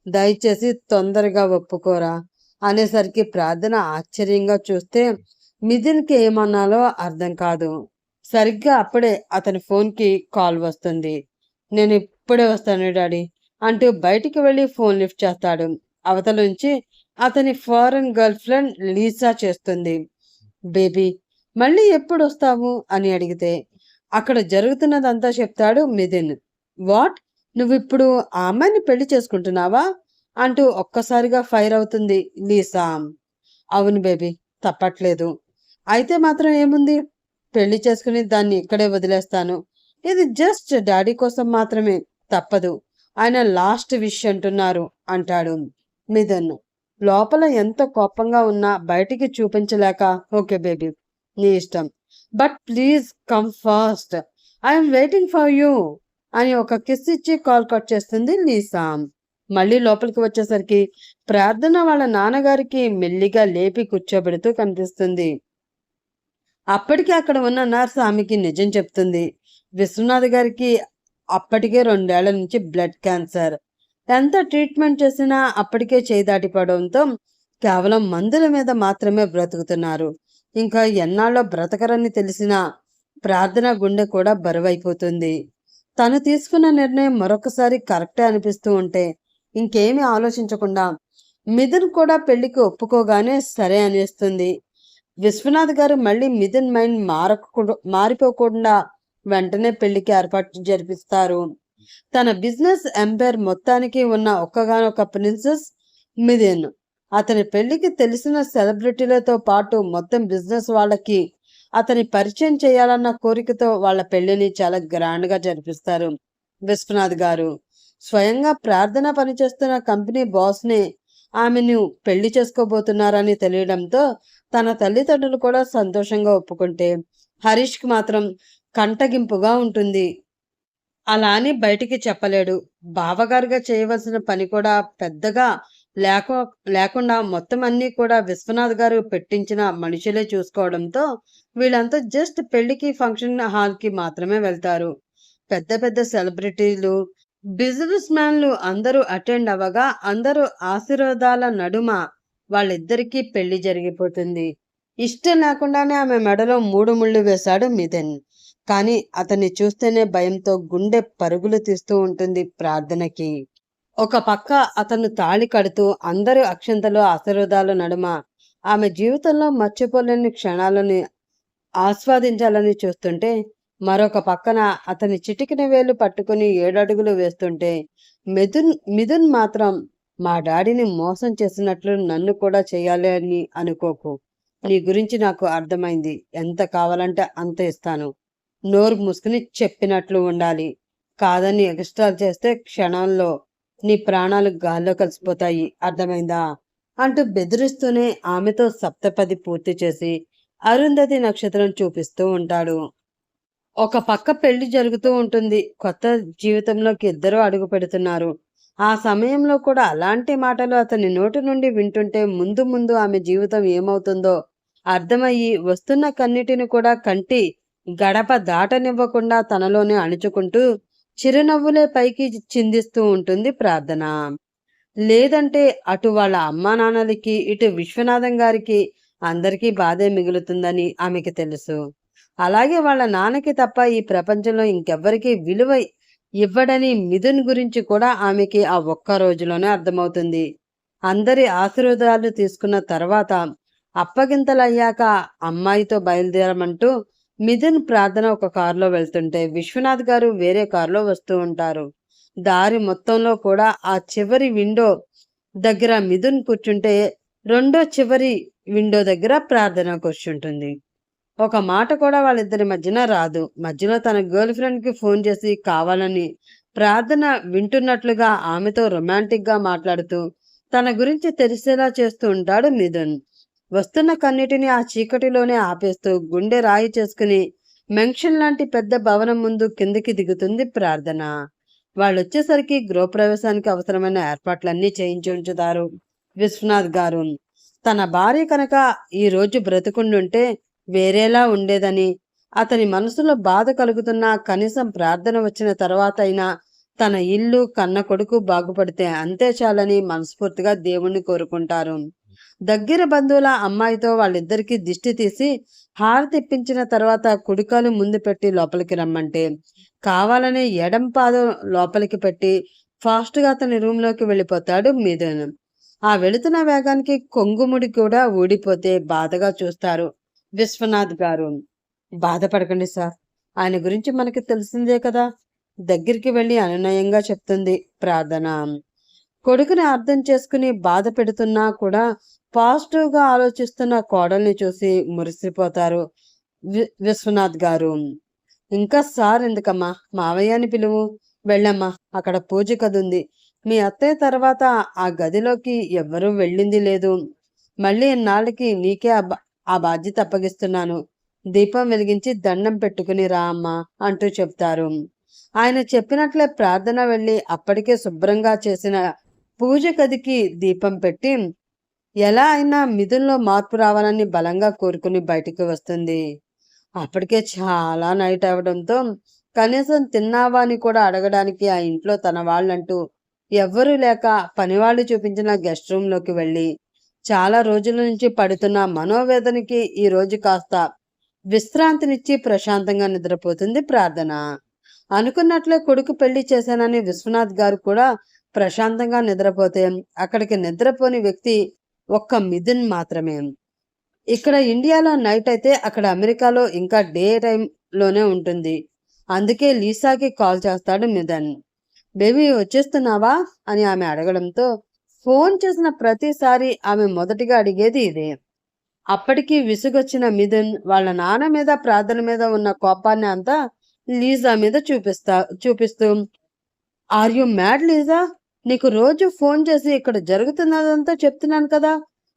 దయచేసి తొందరగా ఒప్పుకోరా అనేసరికి ప్రార్థన ఆశ్చర్యంగా చూస్తే మిథున్కి ఏమన్నాలో అర్థం కాదు. సరిగ్గా అప్పుడే అతని ఫోన్కి కాల్ వస్తుంది. నేను ఇప్పుడే వస్తాను డాడీ అంటూ బయటికి వెళ్ళి ఫోన్ లిఫ్ట్ చేస్తాడు. అవతల నుంచి అతని ఫారెన్ గర్ల్ ఫ్రెండ్ లీసా చేస్తుంది. బేబీ మళ్ళీ ఎప్పుడు వస్తావు అని అడిగితే అక్కడ జరుగుతున్నదంతా చెప్తాడు మిథున్. వాట్, నువ్విప్పుడు ఆ అమ్మాయిని పెళ్లి చేసుకుంటున్నావా అంటూ ఒక్కసారిగా ఫైర్ అవుతుంది లీసా. అవును బేబీ, తప్పట్లేదు. అయితే మాత్రం ఏముంది, పెళ్లి చేసుకుని దాన్ని ఇక్కడే వదిలేస్తాను. ఇది జస్ట్ డాడీ కోసం మాత్రమే, తప్పదు. ఆయన లాస్ట్ విష్ అంటున్నారు అంటాడు మిథున్. లోపల ఎంత కోపంగా ఉన్నా బయటికి చూపించలేక ఓకే బేబీ, నీ ఇష్టం, but please come fast, I'm waiting for you అని ఒక కిస్ ఇచ్చి కాల్ కట్ చేస్తుంది లీసా. మళ్ళీ లోపలికి వచ్చేసరికి ప్రార్థన వాళ్ళ నాన్నగారికి మెల్లిగా లేపి కూర్చోబెడుతూ కనిపిస్తుంది. అప్పటికే అక్కడ ఉన్న నర్స్ ఆమెకి నిజం చెప్తుంది. విశ్వనాథ్ గారికి అప్పటికే 2 ఏళ్ల నుంచి బ్లడ్ క్యాన్సర్. ఎంత ట్రీట్మెంట్ చేసినా అప్పటికే చేయి దాటిపోవడంతో కేవలం మందుల మీద మాత్రమే బ్రతుకుతున్నారు. ఇంకా ఎన్నాళ్ళో బ్రతకరని తెలిసినా ప్రార్థన గుండె కూడా బరువైపోతుంది. తను తీసుకున్న నిర్ణయం మరొకసారి కరెక్టే అనిపిస్తూ ఉంటే ఇంకేమీ ఆలోచించకుండా మిథున్ కూడా పెళ్లికి ఒప్పుకోగానే సరే అనేస్తుంది. విశ్వనాథ్ గారు మళ్ళీ మిథున్ మైండ్ మారిపోకుండా వెంటనే పెళ్లికి ఏర్పాటు జరిపిస్తారు. తన బిజినెస్ ఎంపైర్ మొత్తానికి ఉన్న ఒక్కగానొక్క ప్రిన్సెస్ మిథున్. అతని పెళ్లికి తెలిసిన సెలబ్రిటీలతో పాటు మొత్తం బిజినెస్ వాళ్ళకి అతని పరిచయం చేయాలన్న కోరికతో వాళ్ళ పెళ్లిని చాలా గ్రాండ్ గా జరిపిస్తారు. విశ్వనాథ్ గారు స్వయంగా ప్రార్థన పనిచేస్తున్న కంపెనీ బాస్ ని ఆమెను పెళ్లి చేసుకోబోతున్నారని తెలియడంతో తన తల్లిదండ్రులు కూడా సంతోషంగా ఒప్పుకుంటే హరీష్కి మాత్రం కంటగింపుగా ఉంటుంది. అలా అని బయటికి చెప్పలేడు. బావగారుగా చేయవలసిన పని కూడా పెద్దగా లేక లేకుండా మొత్తం అన్నీ కూడా విశ్వనాథ్ గారు పెట్టించిన మనుషులే చూసుకోవడంతో వీళ్ళంతా జస్ట్ పెళ్లికి ఫంక్షన్ హాల్కి మాత్రమే వెళ్తారు. పెద్ద పెద్ద సెలబ్రిటీలు, బిజినెస్ మ్యాన్లు అందరూ అటెండ్ అవ్వగా అందరూ ఆశీర్వాదాల నడుమ వాళ్ళిద్దరికీ పెళ్లి జరిగిపోతుంది. ఇష్టం లేకుండానే ఆమె మెడలో 3 ముళ్ళు వేశాడు మిథున్. కానీ అతన్ని చూస్తేనే భయంతో గుండె పరుగులు తీస్తూ ఉంటుంది ప్రార్థనకి. ఒక పక్క అతను తాళి కడుతూ అందరూ అక్షంతలు ఆశీర్వాదాల నడుమ ఆమె జీవితంలో మర్చిపోలేని క్షణాలను ఆస్వాదించాలని చూస్తుంటే మరొక పక్కన అతని చిటికిన వేలు పట్టుకుని 7 అడుగులు వేస్తుంటే మిథున్ మాత్రం మా డాడీని మోసం చేసినట్లు నన్ను కూడా చేయాలి అని అనుకోకు. నీ గురించి నాకు అర్థమైంది. ఎంత కావాలంటే అంత ఇస్తాను. నోరు మూసుకుని చెప్పినట్లు ఉండాలి. కాదని ఎక్స్ట్రా చేస్తే క్షణంలో నీ ప్రాణాలు గాల్లో కలిసిపోతాయి. అర్థమైందా అంటూ బెదిరిస్తూనే ఆమెతో సప్తపది పూర్తి చేసి అరుంధతి నక్షత్రం చూపిస్తూ ఉంటాడు. ఒక పక్క పెళ్లి జరుగుతూ ఉంటుంది. కొత్త జీవితంలోకి ఇద్దరు అడుగు పెడుతున్నారు. ఆ సమయంలో కూడా అలాంటి మాటలు అతని నోటి నుండి వింటుంటే ముందు ముందు ఆమె జీవితం ఏమవుతుందో అర్థమయ్యి వస్తున్న కన్నిటిని కూడా కంటి గడప దాటనివ్వకుండా తనలోనే అణుచుకుంటూ చిరునవ్వులే పైకి చిందిస్తూ ఉంటుంది ప్రార్థన. లేదంటే అటు వాళ్ళ అమ్మా నాన్నలకి ఇటు విశ్వనాథం గారికి అందరికీ బాధే మిగులుతుందని ఆమెకి తెలుసు. అలాగే వాళ్ళ నాన్నకి తప్ప ఈ ప్రపంచంలో ఇంకెవ్వరికీ విలువ ఇవ్వడని మిథున్ గురించి కూడా ఆమెకి ఆ ఒక్క రోజులోనే అర్థమవుతుంది. అందరి ఆశీర్వాదాలు తీసుకున్న తర్వాత అప్పగింతలయ్యాక అమ్మాయితో బయలుదేరమంటూ మిథున్ ప్రార్థన ఒక కారులో వెళ్తుంటే విశ్వనాథ్ గారు వేరే కారులో వస్తూ ఉంటారు. దారి మొత్తంలో కూడా ఆ చివరి విండో దగ్గర మిథున్ కూర్చుంటే రెండో చివరి విండో దగ్గర ప్రార్థన కూర్చుంటుంది. ఒక మాట కూడా వాళ్ళిద్దరి మధ్యన రాదు. మధ్యలో తన గర్ల్ ఫ్రెండ్ కి ఫోన్ చేసి కావాలని ప్రార్థన వింటున్నట్లుగా ఆమెతో రొమాంటిక్ గా మాట్లాడుతూ తన గురించి తెలిసేలా చేస్తూ ఉంటాడు మిథున్. వస్తున్న కన్నిటిని ఆ చీకటిలోనే ఆపేస్తూ గుండె రాయి చేసుకుని మెన్షన్ లాంటి పెద్ద భవనం ముందు కిందికి దిగుతుంది ప్రార్థన. వాళ్ళొచ్చేసరికి గృహప్రవేశానికి అవసరమైన ఏర్పాట్లన్నీ చేయించి ఉంచుతారు విశ్వనాథ్ గారు. తన భార్య కనుక ఈ రోజు బ్రతుకుండుంటే వేరేలా ఉండేదని, అతని మనసులో బాధ కలుగుతున్నా కనీసం ప్రార్థన వచ్చిన తర్వాత అయినా తన ఇల్లు కన్న కొడుకు బాగుపడితే అంతే చాలని మనస్ఫూర్తిగా దేవుణ్ణి కోరుకుంటారు. దగ్గర బంధువుల అమ్మాయితో వాళ్ళిద్దరికీ దిష్టి తీసి హారతి ఇప్పించిన తర్వాత కుడికాలు ముందు పెట్టి లోపలికి రమ్మంటే కావాలనే ఎడం పాదం లోపలికి పెట్టి ఫాస్ట్ గా అతని రూమ్ లోకి వెళ్ళిపోతాడు మిథున్. ఆ వెళుతున్న వేగానికి కొంగుముడి కూడా ఊడిపోతే బాధగా చూస్తారు విశ్వనాథ్ గారు. బాధపడకండి సార్, ఆయన గురించి మనకి తెలిసిందే కదా. దగ్గరికి వెళ్ళి అనునయంగా చెప్తుంది ప్రార్థన. కొడుకుని అర్థం చేసుకుని బాధ పెడుతున్నా కూడా పాజిటివ్ గా ఆలోచిస్తున్న కోడల్ని చూసి మురిసిపోతారు విశ్వనాథ్ గారు. ఇంకా సార్ ఎందుకమ్మా, మావయ్యని పిలువు. వెళ్ళమ్మా, అక్కడ పూజ గదుంది. మీ అత్తయ్య తర్వాత ఆ గదిలోకి ఎవ్వరూ వెళ్ళింది లేదు. మళ్ళీ ఇన్నాళ్ళకి నీకే ఆ బాధ్యత అప్పగిస్తున్నాను. దీపం వెలిగించి దండం పెట్టుకుని రా అమ్మా అంటూ చెప్తారు. ఆయన చెప్పినట్లే ప్రార్థన వెళ్ళి అప్పటికే శుభ్రంగా చేసిన పూజ గదికి దీపం పెట్టి ఎలా అయినా మిథున్లో మార్పు రావాలని బలంగా కోరుకుని బయటికి వస్తుంది. అప్పటికే చాలా నైట్ అవడంతో కనీసం తిన్నావా అని కూడా అడగడానికి ఆ ఇంట్లో తన వాళ్ళంటూ ఎవ్వరూ లేక పనివాళ్ళు చూపించిన గెస్ట్ రూమ్ లోకి వెళ్ళి చాలా రోజుల నుంచి పడుతున్న మనోవేదనకి ఈ రోజు కాస్త విశ్రాంతినిచ్చి ప్రశాంతంగా నిద్రపోతుంది ప్రార్థన. అనుకున్నట్లే కొడుకు పెళ్లి చేశానని విశ్వనాథ్ గారు కూడా ప్రశాంతంగా నిద్రపోతే అక్కడికి నిద్రపోని వ్యక్తి ఒక్క మిథున్ మాత్రమే. ఇక్కడ ఇండియాలో నైట్ అయితే అక్కడ అమెరికాలో ఇంకా డే టైంలోనే ఉంటుంది. అందుకే లీసాకి కాల్ చేస్తాడు మిథున్. బేబీ వచ్చేస్తున్నావా అని ఆమె అడగడంతో ఫోన్ చేసిన ప్రతిసారి ఆమె మొదటిగా అడిగేది ఇదే. అప్పటికి విసుగొచ్చిన మిథున్ వాళ్ళ నాన్న మీద ప్రార్థన మీద ఉన్న కోపాన్ని అంతా లీజా మీద చూపిస్తూ ఆర్ యు మ్యాడ్ లీజా, నీకు రోజు ఫోన్ చేసి ఇక్కడ జరుగుతున్నదంతా చెప్తున్నాను కదా,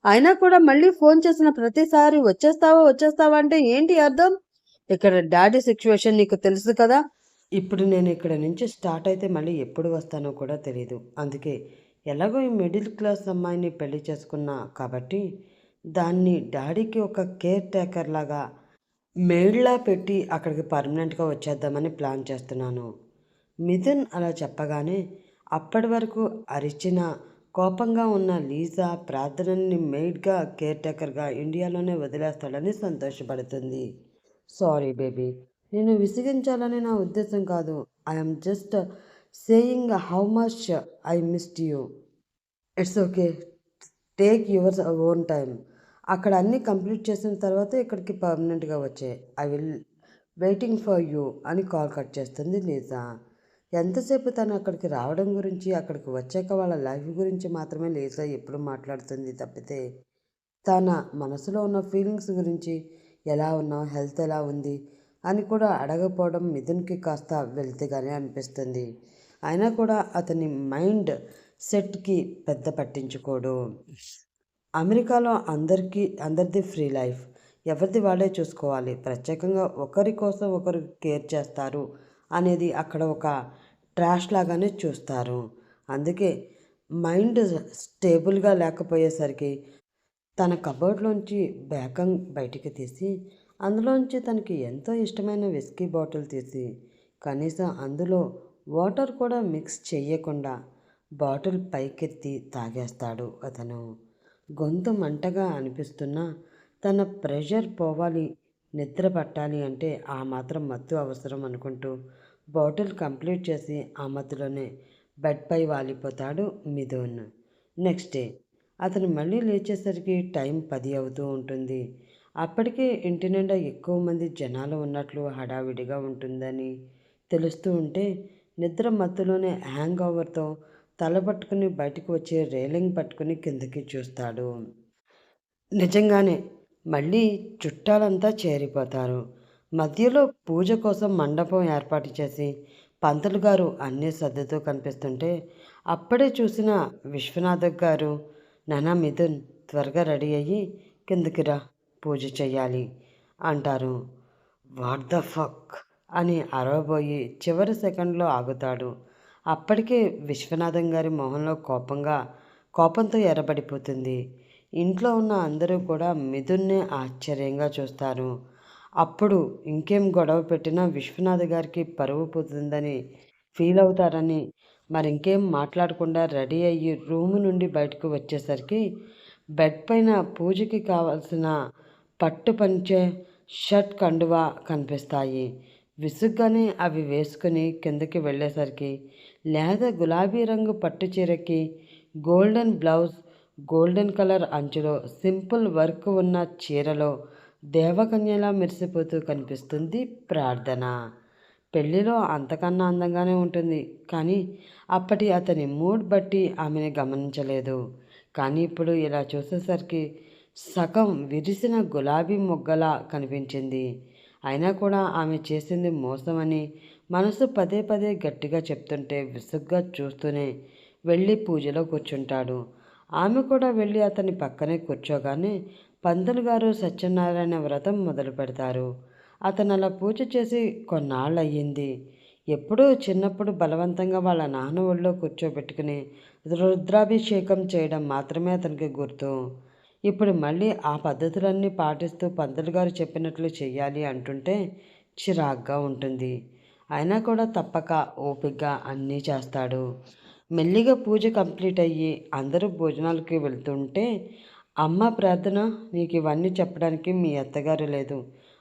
అయినా కూడా మళ్ళీ ఫోన్ చేసిన ప్రతిసారి వచ్చేస్తావా అంటే ఏంటి అర్థం? ఇక్కడ డాడీ సిచ్యువేషన్ నీకు తెలుసు కదా. ఇప్పుడు నేను ఇక్కడ నుంచి స్టార్ట్ అయితే మళ్ళీ ఎప్పుడు వస్తానో కూడా తెలీదు. అందుకే ఎలాగో ఈ మిడిల్ క్లాస్ అమ్మాయిని పెళ్లి చేసుకున్నా కాబట్టి దాన్ని డాడీకి ఒక కేర్ టేకర్ లాగా మెయిడ్లా పెట్టి అక్కడికి పర్మనెంట్గా వచ్చేద్దామని ప్లాన్ చేస్తున్నాను. మిథున్ అలా చెప్పగానే అప్పటి వరకు అరిచిన కోపంగా ఉన్న లీజా ప్రార్థనని మెయిడ్గా కేర్ టేకర్గా ఇండియాలోనే వదిలేస్తాడని సంతోషపడుతుంది. సారీ బేబీ, నేను విసిగించాలని నా ఉద్దేశం కాదు. I'm just saying how much I missed you. It's okay, take your own time. అక్కడ అన్నీ కంప్లీట్ చేసిన తర్వాత ఇక్కడికి పర్మనెంట్గా వచ్చాయి. I will waiting for you అని కాల్ కట్ చేస్తుంది లీజా. ఎంతసేపు తను అక్కడికి రావడం గురించి, అక్కడికి వచ్చాక వాళ్ళ లైఫ్ గురించి మాత్రమే లీజా ఎప్పుడు మాట్లాడుతుంది తప్పితే తన మనసులో ఉన్న ఫీలింగ్స్ గురించి, ఎలా ఉన్నావు, హెల్త్ ఎలా ఉంది అని కూడా అడగపోవడం మిథున్కి కాస్త వెళ్తేగానే అనిపిస్తుంది. అయినా కూడా అతని మైండ్ సెట్కి పెద్ద పట్టించుకోడు. అమెరికాలో అందరిది ఫ్రీ లైఫ్, ఎవరిది వాళ్ళే చూసుకోవాలి, ప్రత్యేకంగా ఒకరి కోసం ఒకరు కేర్ చేస్తారు అనేది అక్కడ ఒక ట్రాష్ లాగానే చూస్తారు. అందుకే మైండ్ స్టేబుల్గా లేకపోయేసరికి తన కబోర్డ్లోంచి బేకం బయటికి తీసి అందులోంచి తనకి ఎంతో ఇష్టమైన విస్కీ బాటిల్ తీసి కనీసం అందులో వాటర్ కూడా మిక్స్ చెయ్యకుండా బాటిల్ పైకెత్తి తాగేస్తాడు అతను. గొంతు మంటగా అనిపిస్తున్నా తన ప్రెషర్ పోవాలి, నిద్ర పట్టాలి అంటే ఆ మాత్రం మత్తు అవసరం అనుకుంటూ బాటిల్ కంప్లీట్ చేసి ఆ మత్తులోనే బెడ్పై వాలిపోతాడు మిథున్. నెక్స్ట్ డే అతను మళ్ళీ లేచేసరికి టైం 10 అవుతూ ఉంటుంది. అప్పటికే ఇంటి నిండా ఎక్కువ మంది జనాలు ఉన్నట్లు హడావిడిగా ఉంటుందని తెలుస్తూ ఉంటే నిద్ర మత్తులోనే హ్యాంగ్ ఓవర్తో తల పట్టుకుని బయటకు వచ్చి రేలింగ్ పట్టుకుని కిందకి చూస్తాడు. నిజంగానే మళ్ళీ చుట్టాలంతా చేరిపోతారు. మధ్యలో పూజ కోసం మండపం ఏర్పాటు చేసి పంతులు గారు అన్నీ సర్దుతూ కనిపిస్తుంటే అప్పుడే చూసిన విశ్వనాథ్ గారు, నానా మిథున్ త్వరగా రెడీ అయ్యి కిందకి రా, పూజ చెయ్యాలి అంటారు. వాట్ ద ఫక్ అని అరవబోయి చివరి సెకండ్లో ఆగుతాడు. అప్పటికే విశ్వనాథం గారి మొహంలో కోపంతో ఎర్రబడిపోతుంది. ఇంట్లో ఉన్న అందరూ కూడా మిథున్నే ఆశ్చర్యంగా చూస్తారు. అప్పుడు ఇంకేం గొడవ పెట్టినా విశ్వనాథ్ గారికి పరువు పోతుందని ఫీల్ అవుతారని మరింకేం మాట్లాడకుండా రెడీ అయ్యి రూము నుండి బయటకు వచ్చేసరికి బెడ్ పైన పూజకి కావాల్సిన పట్టు పంచె, షర్ట్, కండువా కనిపిస్తాయి. విసుగ్గానే అవి వేసుకుని కిందకి వెళ్ళేసరికి లేత గులాబీ రంగు పట్టు చీరకి గోల్డెన్ బ్లౌజ్, గోల్డెన్ కలర్ అంచులో సింపుల్ వర్క్ ఉన్న చీరలో దేవకన్యలా మెరిసిపోతూ కనిపిస్తుంది ప్రార్థన. పెళ్లిలో అంతకన్నా అందంగానే ఉంటుంది, కానీ అప్పటి అతని మూడ్ బట్టి ఆమెను గమనించలేదు. కానీ ఇప్పుడు ఇలా చూసేసరికి సగం విరిసిన గులాబీ మొగ్గలా కనిపించింది. అయినా కూడా ఆమె చేసింది మోసమని మనసు పదే పదే గట్టిగా చెప్తుంటే విసుగ్గా చూస్తూనే వెళ్ళి పూజలో కూర్చుంటాడు. ఆమె కూడా వెళ్ళి అతని పక్కనే కూర్చోగానే పంతులు గారు సత్యనారాయణ వ్రతం మొదలు పెడతారు. అతను అలా పూజ చేసి కొన్నాళ్ళు అయ్యింది. ఎప్పుడూ చిన్నప్పుడు బలవంతంగా వాళ్ళ నాన్న ఒళ్ళో కూర్చోబెట్టుకుని రుద్రాభిషేకం చేయడం మాత్రమే అతనికి గుర్తు. ఇప్పుడు మళ్ళీ ఆ పద్ధతులన్నీ పాటిస్తూ పంతులు గారు చెప్పినట్లు చెయ్యాలి అంటుంటే చిరాగ్గా ఉంటుంది. అయినా కూడా తప్పక ఓపికగా అన్నీ చేస్తాడు. మెల్లిగా పూజ కంప్లీట్ అయ్యి అందరూ భోజనాలకి వెళ్తుంటే, అమ్మ ప్రార్థన, నీకు ఇవన్నీ చెప్పడానికి మీ అత్తగారు లేదు,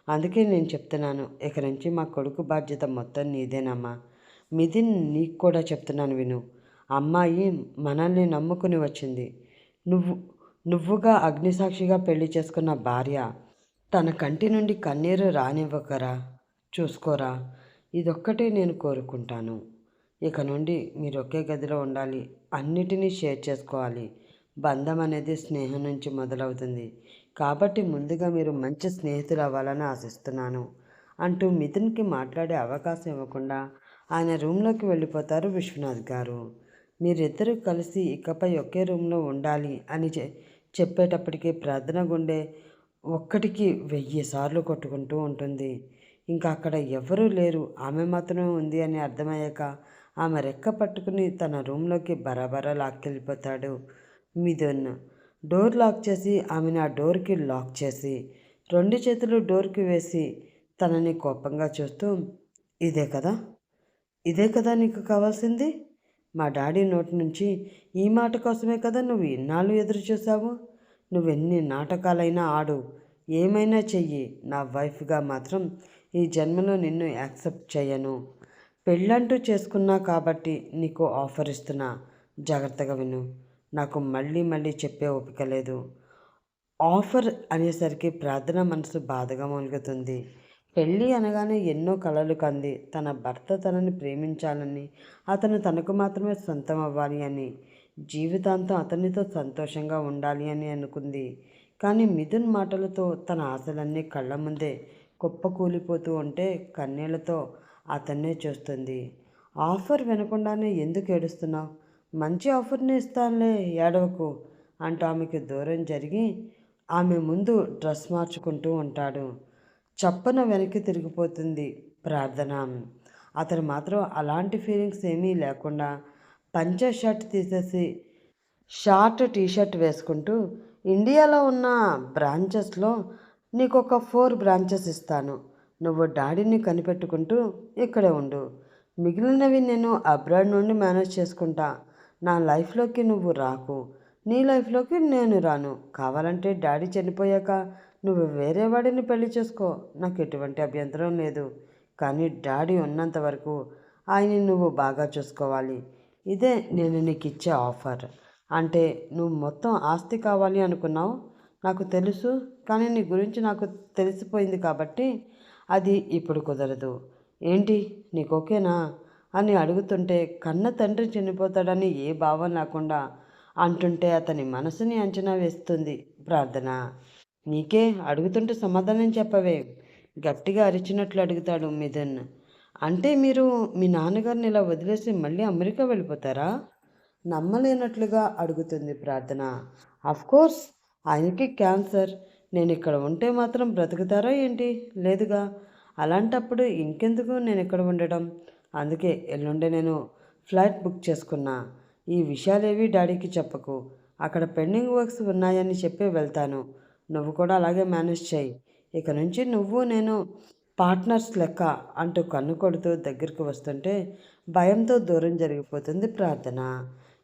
అందుకే నేను చెప్తున్నాను, ఇక నుంచి మా కొడుకు బాధ్యత మొత్తం నీదేనమ్మా. మిథున్, నీకు కూడా చెప్తున్నాను విను. అమ్మాయి మనల్ని నమ్ముకుని వచ్చింది. నువ్వు నువ్వుగా అగ్నిసాక్షిగా పెళ్లి చేసుకున్న భార్య తన కంటి నుండి కన్నీరు రానివ్వకరా, చూసుకోరా. ఇదొక్కటే నేను కోరుకుంటాను. ఇక నుండి మీరు ఒకే గదిలో ఉండాలి, అన్నిటినీ షేర్ చేసుకోవాలి. బంధం అనేది స్నేహం నుంచి మొదలవుతుంది. కాబట్టి ముందుగా మీరు మంచి స్నేహితులు అవ్వాలని ఆశిస్తున్నాను అంటూ మిథున్కి మాట్లాడే అవకాశం ఇవ్వకుండా ఆయన రూమ్లోకి వెళ్ళిపోతారు విశ్వనాథ్ గారు. మీరిద్దరూ కలిసి ఇకపై ఒకే రూమ్లో ఉండాలి అని చెప్పేటప్పటికీ ప్రార్థన గుండె ఒక్కటికి 1000 సార్లు కొట్టుకుంటూ ఉంటుంది. ఇంకా అక్కడ ఎవరూ లేరు, ఆమె మాత్రమే ఉంది అని అర్థమయ్యాక ఆమె రెక్క పట్టుకుని తన రూమ్లోకి బరాబరా లాక్కెళ్ళిపోతాడు మిథున్. డోర్ లాక్ చేసి ఆమెను ఆ డోర్కి లాక్ చేసి 2 చేతులు డోర్కి వేసి తనని కోపంగా చూస్తూ, ఇదే కదా ఇదే కదా నీకు కావాల్సింది? మా డాడీ నోటి నుంచి ఈ మాట కోసమే కదా నువ్వు ఇన్నాళ్ళు ఎదురు చూసావు? నువ్వెన్ని నాటకాలైనా ఆడు, ఏమైనా చెయ్యి, నా వైఫ్గా మాత్రం ఈ జన్మలో నిన్ను యాక్సెప్ట్ చేయను. పెళ్ళంటూ చేసుకున్నా కాబట్టి నీకు ఆఫర్ ఇస్తున్నా, జాగ్రత్తగా విను. నాకు మళ్ళీ మళ్ళీ చెప్పే ఓపిక లేదు. ఆఫర్ అనేసరికి ప్రార్థన మనసు బాధగా మొలుగుతుంది. పెళ్ళి అనగానే ఎన్నో కలలు కంది. తన భర్త తనని ప్రేమించాలని, అతను తనకు మాత్రమే సొంతం అవ్వాలి అని, జీవితాంతం అతనితో సంతోషంగా ఉండాలి అని అనుకుంది. కానీ మిథున్ మాటలతో తన ఆశలన్నీ కళ్ళ ముందే కుప్పకూలిపోతూ ఉంటే కన్నీళ్లతో అతన్నే చూస్తుంది. ఆఫర్ వినకుండానే ఎందుకు ఏడుస్తున్నావు? మంచి ఆఫర్ని ఇస్తానులే, ఏడవకు అంటూ ఆమెకి దూరం జరిగి ఆమె ముందు డ్రెస్ మార్చుకుంటూ ఉంటాడు. చప్పున వెనక్కి తిరిగిపోతుంది ప్రార్థన. అతను మాత్రం అలాంటి ఫీలింగ్స్ ఏమీ లేకుండా పంచ షర్ట్ తీసేసి షార్ట్ టీషర్ట్ వేసుకుంటూ, ఇండియాలో ఉన్న బ్రాంచెస్లో నీకు ఒక 4 బ్రాంచెస్ ఇస్తాను. నువ్వు డాడీని కనిపెట్టుకుంటూ ఇక్కడే ఉండు. మిగిలినవి నేను అబ్రాడ్ నుండి మేనేజ్ చేసుకుంటా. నా లైఫ్లోకి నువ్వు రాకు, నీ లైఫ్లోకి నేను రాను. కావాలంటే డాడీ చనిపోయాక నువ్వు వేరే వాడిని పెళ్లి చేసుకో, నాకు ఎటువంటి అభ్యంతరం లేదు. కానీ డాడీ ఉన్నంత వరకు ఆయన్ని నువ్వు బాగా చూసుకోవాలి. ఇదే నేను నీకు ఇచ్చే ఆఫర్. అంటే నువ్వు మొత్తం ఆస్తి కావాలి అనుకున్నావు, నాకు తెలుసు. కానీ నీ గురించి నాకు తెలిసిపోయింది కాబట్టి అది ఇప్పుడు కుదరదు. ఏంటి, నీకు ఓకేనా అని అడుగుతుంటే కన్న తండ్రి చనిపోతాడని ఏ భావం లేకుండా అంటుంటే అతని మనసుని అంచనా వేస్తుంది ప్రార్థన. నీకే, అడుగుతుంటే సమాధానం చెప్పవే, గట్టిగా అరిచినట్లు అడుగుతాడు మిథున్. అంటే మీరు మీ నాన్నగారిని ఇలా వదిలేసి మళ్ళీ అమెరికా వెళ్ళిపోతారా? నమ్మలేనట్లుగా అడుగుతుంది ప్రార్థన. కోర్స్, ఆయనకి క్యాన్సర్. నేను ఇక్కడ ఉంటే మాత్రం బ్రతుకుతారా ఏంటి? లేదుగా. అలాంటప్పుడు ఇంకెందుకు నేను ఇక్కడ ఉండడం? అందుకే ఎల్లుండి నేను ఫ్లైట్ బుక్ చేసుకున్నా. ఈ విషయాలేవి డాడీకి చెప్పకు. అక్కడ పెండింగ్ వర్క్స్ ఉన్నాయని చెప్పి వెళ్తాను. నువ్వు కూడా అలాగే మేనేజ్ చేయి. ఇక నుంచి నువ్వు నేను పార్ట్నర్స్ లెక్క అంటూ కన్ను కొడుతూ దగ్గరికి వస్తుంటే భయంతో దూరం జరిగిపోతుంది ప్రార్థన.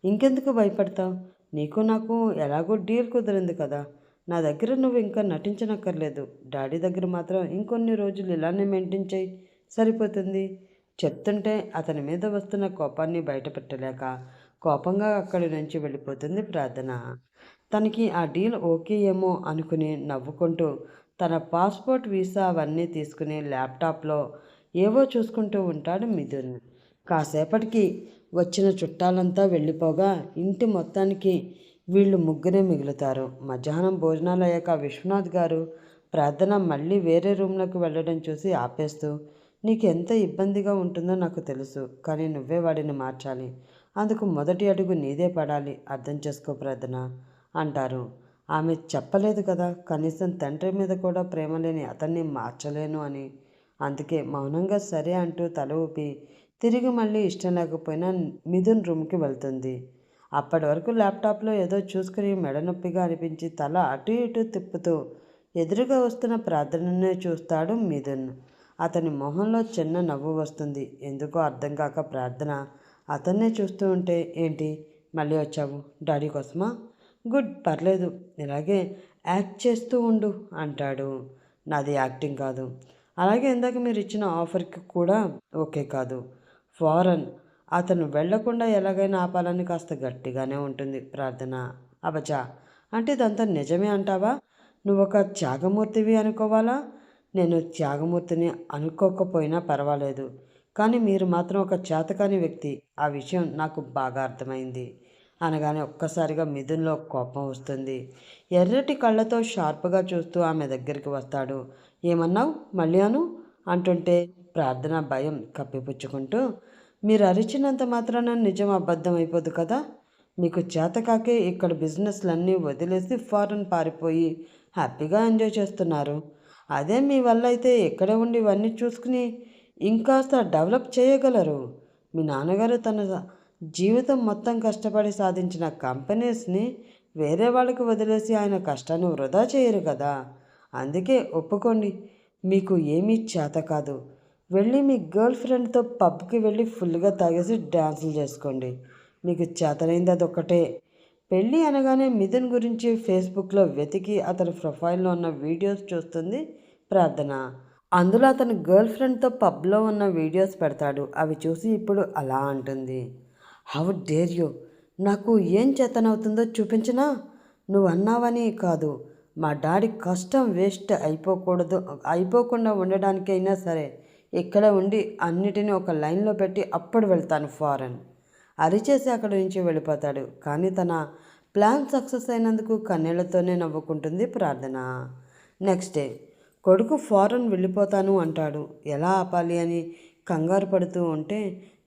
ఇంకెందుకు భయపడతావు? నీకు నాకు ఎలాగో డీల్ కుదిరింది కదా. నా దగ్గర నువ్వు ఇంకా నటించనక్కర్లేదు. డాడీ దగ్గర మాత్రం ఇంకొన్ని రోజులు ఇలానే మెయింటైన్ చేయి, సరిపోతుంది. చెప్తుంటే అతని మీద వస్తున్న కోపాన్ని బయటపెట్టలేక కోపంగా అక్కడి నుంచి వెళ్ళిపోతుంది ప్రార్థన. తనకి ఆ డీల్ ఓకే ఏమో అనుకుని నవ్వుకుంటూ తన పాస్పోర్ట్, వీసా అవన్నీ తీసుకుని ల్యాప్టాప్లో ఏవో చూసుకుంటూ ఉంటాడు మిథున్. కాసేపటికి వచ్చిన చుట్టాలంతా వెళ్ళిపోగా ఇంటి మొత్తానికి వీళ్ళు ముగ్గురే మిగులుతారు. మధ్యాహ్నం భోజనాలు అయ్యాక విశ్వనాథ్ గారు ప్రార్థన మళ్ళీ వేరే రూమ్లోకి వెళ్ళడం చూసి ఆపేస్తూ, నీకు ఎంత ఇబ్బందిగా ఉంటుందో నాకు తెలుసు, కానీ నువ్వే వాడిని మార్చాలి. అందుకు మొదటి అడుగు నీదే పడాలి, అర్థం చేసుకో ప్రార్థన అంటారు. ఆమె చెప్పలేదు కదా కనీసం తండ్రి మీద కూడా ప్రేమ లేని అతన్ని మార్చలేను అని. అందుకే మౌనంగా సరే అంటూ తల ఊపి తిరిగి మళ్ళీ ఇష్టం లేకపోయినా మిథున్ రూమ్కి వెళ్తుంది. అప్పటి వరకు ల్యాప్టాప్లో ఏదో చూసుకుని మెడనొప్పిగా అనిపించి తల అటు ఇటు తిప్పుతూ ఎదురుగా వస్తున్న ప్రార్థననే చూస్తాడు మిథున్. అతని మొహంలో చిన్న నవ్వు వస్తుంది. ఎందుకో అర్థం కాక ప్రార్థన అతన్నే చూస్తూ ఉంటే, ఏంటి మళ్ళీ వచ్చావు, డాడీ కోసమా? గుడ్, పర్లేదు, ఇలాగే యాక్ట్ చేస్తూ ఉండు అంటాడు. నాది యాక్టింగ్ కాదు. అలాగే ఇందాక మీరు ఇచ్చిన ఆఫర్కి కూడా ఓకే కాదు. ఫారెన్ అతను వెళ్ళకుండా ఎలాగైనా ఆపాలని కాస్త గట్టిగానే ఉంటుంది ప్రార్థన. అబచా, అంటే ఇదంతా నిజమే అంటావా? నువ్వొక త్యాగమూర్తివి అనుకోవాలా? నేను త్యాగమూర్తిని అనుకోకపోయినా పర్వాలేదు, కానీ మీరు మాత్రం ఒక చేతకాని వ్యక్తి. ఆ విషయం నాకు బాగా అర్థమైంది అనగానే ఒక్కసారిగా మిథున్లో కోపం వస్తుంది. ఎర్రటి కళ్ళతో షార్ప్గా చూస్తూ ఆమె దగ్గరికి వస్తాడు. ఏమన్నావు మళ్ళీ అను అంటుంటే ప్రార్థన భయం కప్పిపుచ్చుకుంటూ, మీరు అరిచినంత మాత్రాన నిజం అబద్ధం అయిపోదు కదా. మీకు చేతకాకే ఇక్కడ బిజినెస్లన్నీ వదిలేసి ఫారెన్ పారిపోయి హ్యాపీగా ఎంజాయ్ చేస్తున్నారు. అదే మీ వల్ల అయితే ఇక్కడే ఉండి ఇవన్నీ చూసుకుని ఇంకాస్త డెవలప్ చేయగలరు. మీ నాన్నగారు తన జీవితం మొత్తం కష్టపడి సాధించిన కంపెనీస్ని వేరే వాళ్ళకి వదిలేసి ఆయన కష్టాన్ని వృధా చేయరు కదా. అందుకే ఒప్పుకోండి, మీకు ఏమీ చేత కాదు. వెళ్ళి మీ గర్ల్ ఫ్రెండ్తో పబ్కి వెళ్ళి ఫుల్గా తాగేసి డ్యాన్సులు చేసుకోండి. మీకు చేతనైంది అదొక్కటే. పెళ్ళి అనగానే మిథున్ గురించి ఫేస్బుక్లో వెతికి అతని ప్రొఫైల్లో ఉన్న వీడియోస్ చూస్తుంది ప్రార్థన. అందులో అతని గర్ల్ ఫ్రెండ్తో పబ్లో ఉన్న వీడియోస్ పెడతాడు. అవి చూసి ఇప్పుడు అలా అంటుంది. హౌ డేర్ యూ, నాకు ఏం చేతనవుతుందో చూపించినా? నువ్వు అన్నావని కాదు, మా డాడీ కష్టం వేస్ట్ అయిపోకుండా ఉండడానికైనా సరే ఇక్కడ ఉండి అన్నిటినీ ఒక లైన్లో పెట్టి అప్పుడు వెళ్తాను ఫారెన్. అరిచేసి అక్కడి నుంచి వెళ్ళిపోతాడు. కానీ తన ప్లాన్ సక్సెస్ అయినందుకు కన్నీళ్లతోనే నవ్వుకుంటుంది ప్రార్థన. నెక్స్ట్ డే కొడుకు ఫారెన్ వెళ్ళిపోతాను అంటాడు. ఎలా ఆపాలి అని కంగారు పడుతూ ఉంటే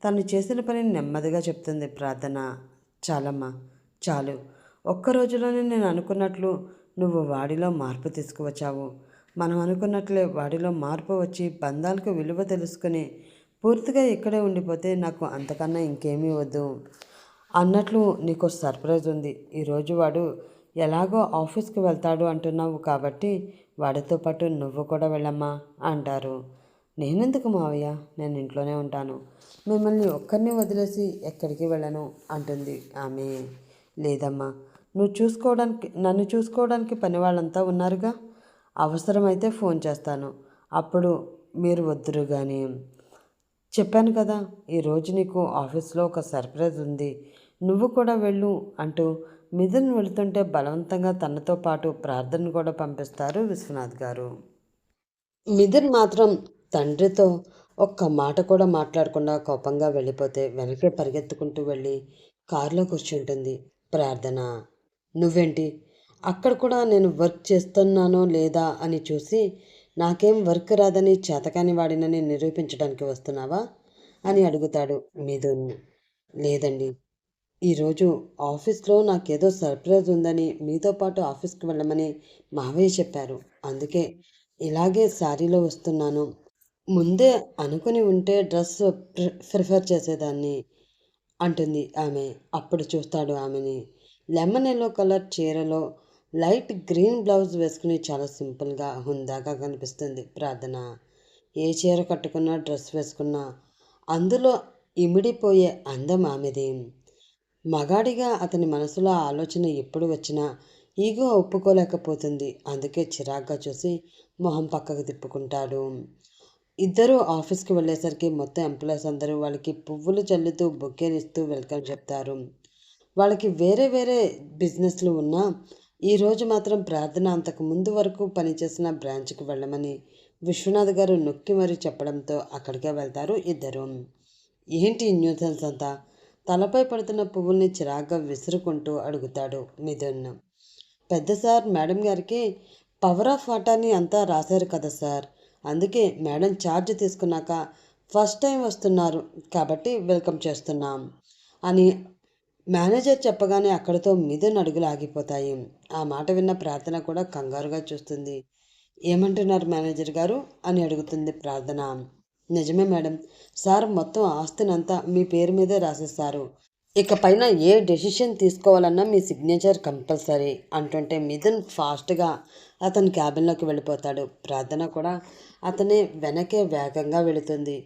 తను చేసిన పని నెమ్మదిగా చెప్తుంది ప్రార్థన. చాలమ్మా, చాలు. ఒక్క రోజులోనే నేను అనుకున్నట్లు నువ్వు వాడిలో మార్పు తీసుకువచ్చావు. మనం అనుకున్నట్లే వాడిలో మార్పు వచ్చి బంధాలకు విలువ తెలుసుకుని పూర్తిగా ఇక్కడే ఉండిపోతే నాకు అంతకన్నా ఇంకేమీ వద్దు. అన్నట్లు నీకు సర్ప్రైజ్ ఉంది. ఈరోజు వాడు ఎలాగో ఆఫీస్కి వెళ్తాడు అంటున్నావు కాబట్టి వాడితో పాటు నువ్వు కూడా వెళ్ళమ్మా అంటారు. నేనెందుకు మావయ్య, నేను ఇంట్లోనే ఉంటాను. మిమ్మల్ని ఒక్కరిని వదిలేసి ఎక్కడికి వెళ్ళను అంటుంది ఆమె. లేదమ్మా, నన్ను చూసుకోవడానికి పని వాళ్ళంతా ఉన్నారుగా. అవసరమైతే ఫోన్ చేస్తాను, అప్పుడు మీరు వద్దురు కానీ. చెప్పాను కదా, ఈరోజు నీకు ఆఫీస్లో ఒక సర్ప్రైజ్ ఉంది, నువ్వు కూడా వెళ్ళు అంటూ మిథున్ వెళుతుంటే బలవంతంగా తనతో పాటు ప్రార్థన కూడా పంపిస్తారు విశ్వనాథ్ గారు. మిథున్ మాత్రం తండ్రితో ఒక్క మాట కూడా మాట్లాడకుండా కోపంగా వెళ్ళిపోతే వెనకే పరిగెత్తుకుంటూ వెళ్ళి కారులో కూర్చుంటుంది ప్రార్థన. నువ్వేంటి అక్కడ కూడా నేను వర్క్ చేస్తున్నానో లేదా అని చూసి నాకేం వర్క్ రాదని చేతకాని వాడినని నిరూపించడానికి వస్తున్నావా అని అడుగుతాడు మిథున్. లేదండి, ఈరోజు ఆఫీస్లో నాకేదో సర్ప్రైజ్ ఉందని మీతో పాటు ఆఫీస్కి వెళ్ళమని మావయ్య చెప్పారు. అందుకే ఇలాగే శారీలో వస్తున్నాను. ముందే అనుకుని ఉంటే డ్రెస్ ప్రిఫర్ చేసేదాన్ని అంటుంది ఆమె. అప్పుడు చూస్తాడు ఆమెని. లెమన్ ఎల్లో కలర్ చీరలో లైట్ గ్రీన్ బ్లౌజ్ వేసుకుని చాలా సింపుల్గా హుందాగా కనిపిస్తుంది ప్రార్థన. ఏ చీర కట్టుకున్నా డ్రెస్ వేసుకున్నా అందులో ఇమిడిపోయే అందం ఆమెది. మగాడిగా అతని మనసులో ఆలోచన ఎప్పుడు వచ్చినా ఈగో ఒప్పుకోలేకపోతుంది. అందుకే చిరాగ్గా చూసి మొహం పక్కకు తిప్పుకుంటాడు. ఇద్దరూ ఆఫీస్కి వెళ్ళేసరికి మొత్తం ఎంప్లాయీస్ అందరూ వాళ్ళకి పువ్వులు చల్లుతూ బొకేలు ఇస్తూ వెల్కమ్ చెప్తారు. వాళ్ళకి వేరే వేరే బిజినెస్లు ఉన్నా ఈరోజు మాత్రం ప్రార్థన అంతకు ముందు వరకు పనిచేసిన బ్రాంచ్కి వెళ్ళమని విశ్వనాథ్ గారు నొక్కి మరీ చెప్పడంతో అక్కడికే వెళ్తారు ఇద్దరు. ఏంటి న్యూసెన్స్ అంతా, తలపై పడుతున్న పువ్వుల్ని చిరాగ్గా విసురుకుంటూ అడుగుతాడు మిథున్. పెద్ద సార్ మేడం గారికి పవర్ ఆఫ్ వాటాని అంతా రాశారు కదా సార్, అందుకే మేడం ఛార్జ్ తీసుకున్నాక ఫస్ట్ టైం వస్తున్నారు కాబట్టి వెల్కమ్ చేస్తున్నాం అని మేనేజర్ చెప్పగానే అక్కడితో మిథున్ అడుగులు ఆగిపోతాయి. ఆ మాట విన్న ప్రార్థన కూడా కంగారుగా చూస్తుంది. ఏమంటున్నారు మేనేజర్ గారు అని అడుగుతుంది ప్రార్థన. నిజమే మేడం, సార్ మొత్తం ఆస్తినంతా మీ పేరు మీదే రాసేస్తారు. ఇకపైన ఏ డెసిషన్ తీసుకోవాలన్నా మీ సిగ్నేచర్ కంపల్సరీ అంటుంటే మిథున్ ఫాస్ట్గా అతని క్యాబిన్లోకి వెళ్ళిపోతాడు. ప్రార్థన కూడా అతనే వెనకే వేగంగా వెళుతుంది.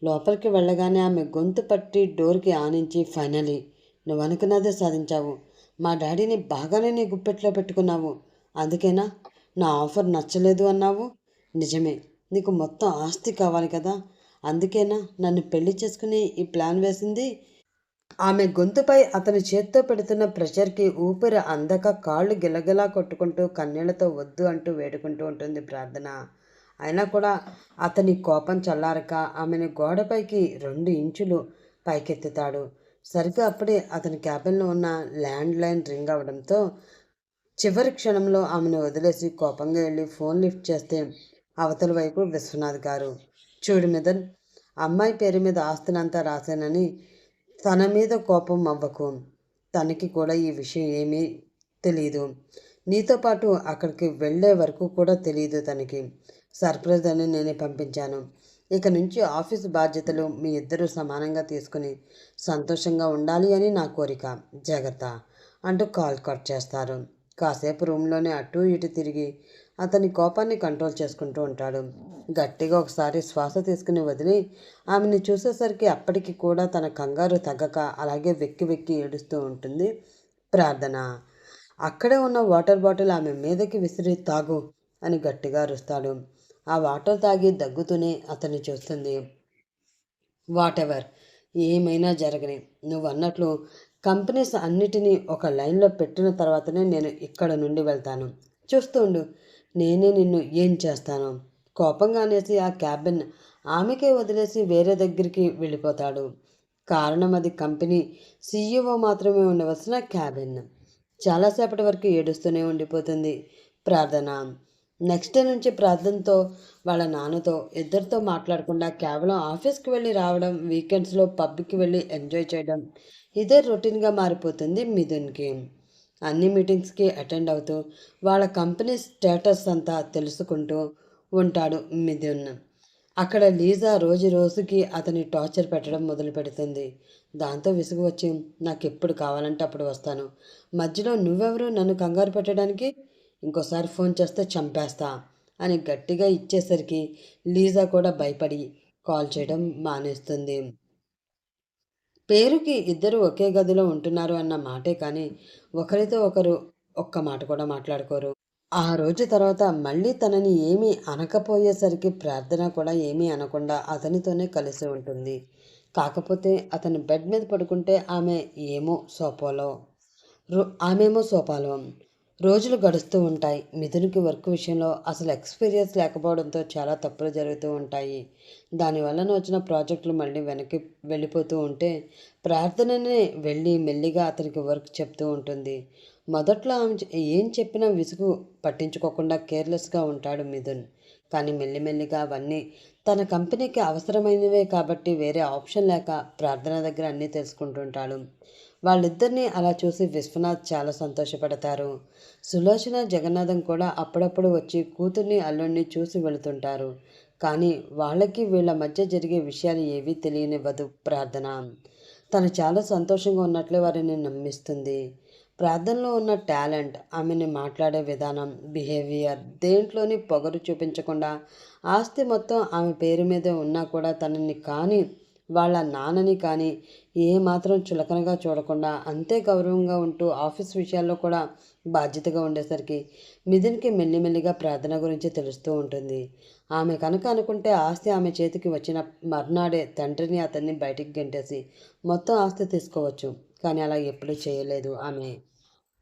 లోపలికి వెళ్ళగానే ఆమె గొంతు పట్టి డోర్కి ఆనించి, ఫైనలీ నువ్వు అనుకున్నదే సాధించావు. మా డాడీని బాగానే నీ గుప్పెట్లో పెట్టుకున్నావు. అందుకేనా నా ఆఫర్ నచ్చలేదు అన్నావు. నిజమే, నీకు మొత్తం ఆస్తి కావాలి కదా, అందుకేనా నన్ను పెళ్లి చేసుకుని ఈ ప్లాన్ వేసింది? ఆమె గొంతుపై అతని చేత్తో పెడుతున్న ప్రెషర్కి ఊపిరి అందక కాళ్ళు గిలగిలా కొట్టుకుంటూ కన్నీళ్లతో వద్దు అంటూ వేడుకుంటూ ఉంటుంది ప్రార్థన. అయినా కూడా అతని కోపం చల్లారక ఆమెను గోడపైకి 2 ఇంచులు పైకెత్తుతాడు. సరిగ్గా అప్పుడే అతని క్యాబిన్లో ఉన్న ల్యాండ్ లైన్ రింగ్ అవడంతో చివరి క్షణంలో ఆమెను వదిలేసి కోపంగా వెళ్ళి ఫోన్ లిఫ్ట్ చేస్తే అవతల వైపు విశ్వనాథ్ గారు. చూడు మిథున్, అమ్మాయి పేరు మీద ఆస్తినంతా రాశానని తన మీద కోపం అవ్వకు. తనకి కూడా ఈ విషయం ఏమీ తెలీదు. నీతో పాటు అక్కడికి వెళ్ళే వరకు కూడా తెలియదు తనకి. సర్ప్రైజ్ అని నేనే పంపించాను. ఇక నుంచి ఆఫీస్ బాధ్యతలు మీ ఇద్దరూ సమానంగా తీసుకుని సంతోషంగా ఉండాలి అని నా కోరిక. జాగ్రత్త అంటూ కాల్ కట్ చేస్తారు. కాసేపు రూమ్లోనే అటూ ఇటు తిరిగి అతని కోపాన్ని కంట్రోల్ చేసుకుంటూ ఉంటాడు. గట్టిగా ఒకసారి శ్వాస తీసుకుని వదిలి ఆమెను చూసేసరికి అప్పటికి కూడా తన కంగారు తగ్గక అలాగే వెక్కి వెక్కి ఏడుస్తూ ఉంటుంది ప్రార్థన. అక్కడే ఉన్న వాటర్ బాటిల్ ఆమె మీదకి విసిరి తాగు అని గట్టిగా అరుస్తాడు. ఆ వాటర్ తాగి దగ్గుతూనే అతన్ని చూస్తుంది. వాట్ ఎవర్, ఏమైనా జరగని, నువ్వు అన్నట్లు కంపెనీస్ అన్నిటినీ ఒక లైన్లో పెట్టిన తర్వాతనే నేను ఇక్కడ నుండి వెళ్తాను. చూస్తూ ఉండు, నేనే నిన్ను ఏం చేస్తాను. కోపంగా అనేసి ఆ క్యాబిన్ ఆమెకే వదిలేసి వేరే దగ్గరికి వెళ్ళిపోతాడు. కారణం అది కంపెనీ సీఈఓ మాత్రమే ఉండవలసిన క్యాబిన్. చాలాసేపటి వరకు ఏడుస్తూనే ఉండిపోతుంది ప్రార్థన. నెక్స్ట్ డే నుంచి ప్రార్థనతో వాళ్ళ నాన్నతో ఇద్దరితో మాట్లాడకుండా కేవలం ఆఫీస్కి వెళ్ళి రావడం, వీకెండ్స్లో పబ్కి వెళ్ళి ఎంజాయ్ చేయడం, ఇదే రొటీన్గా మారిపోతుంది మిథున్కి. అన్ని మీటింగ్స్కి అటెండ్ అవుతూ వాళ్ళ కంపెనీ స్టేటస్ అంతా తెలుసుకుంటూ ఉంటాడు మిథున్. అక్కడ లీజా రోజు రోజుకి అతని టార్చర్ పెట్టడం మొదలు పెడుతుంది. దాంతో విసుగు వచ్చి నాకు ఎప్పుడు కావాలంటే అప్పుడు వస్తాను, మధ్యలో నువ్వెవరు నన్ను కంగారు పెట్టడానికి, ఇంకోసారి ఫోన్ చేస్తే చంపేస్తా అని గట్టిగా ఇచ్చేసరికి లీజా కూడా భయపడి కాల్ చేయడం మానేస్తుంది. పేరుకి ఇద్దరు ఒకే గదిలో ఉంటున్నారు అన్న మాటే కానీ ఒకరితో ఒకరు ఒక్క మాట కూడా మాట్లాడుకోరు. ఆ రోజు తర్వాత మళ్ళీ తనని ఏమీ అనకపోయేసరికి ప్రార్థన కూడా ఏమీ అనకుండా అతనితోనే కలిసి ఉంటుంది. కాకపోతే అతను బెడ్ మీద పడుకుంటే ఏమో సోఫాలో ఆమెమో సోఫాలో. రోజులు గడుస్తూ ఉంటాయి. మిథున్‌కి వర్క్ విషయంలో అసలు ఎక్స్‌పీరియన్స్ లేకపోవడంతో చాలా తప్పులు జరుగుతూ ఉంటాయి. దానివలన వచ్చిన ప్రాజెక్టులు మళ్ళీ వెనక్కి వెళ్ళిపోతూ ఉంటే ప్రార్థననే వెళ్ళి మెల్లిగా అతనికి వర్క్ చెప్తూ ఉంటుంది. మొదట్లో ఆమె ఏం చెప్పినా విసుగు పట్టించుకోకుండా కేర్‌లెస్‌గా ఉంటాడు మిథున్. కానీ మెల్లిమెల్లిగా అవన్నీ తన కంపెనీకి అవసరమైనవే కాబట్టి వేరే ఆప్షన్ లేక ప్రార్థన దగ్గర అన్నీ తెలుసుకుంటుంటాడు. వాళ్ళిద్దరినీ అలా చూసి విశ్వనాథ్ చాలా సంతోషపడతారు. సులోచన, జగన్నాథం కూడా అప్పుడప్పుడు వచ్చి కూతుర్ని, అల్లుడిని చూసి వెళుతుంటారు. కానీ వాళ్ళకి వీళ్ళ మధ్య జరిగే విషయాలు ఏవీ తెలియనివ్వదు ప్రార్థన. తను చాలా సంతోషంగా ఉన్నట్లే వారిని నమ్మిస్తుంది. ప్రార్థనలో ఉన్న టాలెంట్, ఆమెని మాట్లాడే విధానం, బిహేవియర్ దేంట్లోని పొగరు చూపించకుండా ఆస్తి మొత్తం ఆమె పేరు మీదే ఉన్నా కూడా తనని కానీ వాళ్ళ నాన్నని కానీ ఏమాత్రం చులకనగా చూడకుండా అంతే గౌరవంగా ఉంటూ ఆఫీస్ విషయాల్లో కూడా బాధ్యతగా ఉండేసరికి మిథున్‌కి మెల్లిమెల్లిగా ప్రార్థన గురించి తెలుస్తూ ఉంటుంది. ఆమె కనుక అనుకుంటే ఆస్తి ఆమె చేతికి వచ్చిన మర్నాడే తండ్రిని, అతన్ని బయటికి గెంటేసి మొత్తం ఆస్తి తీసుకోవచ్చు. కానీ అలా ఎప్పుడూ చేయలేదు ఆమె.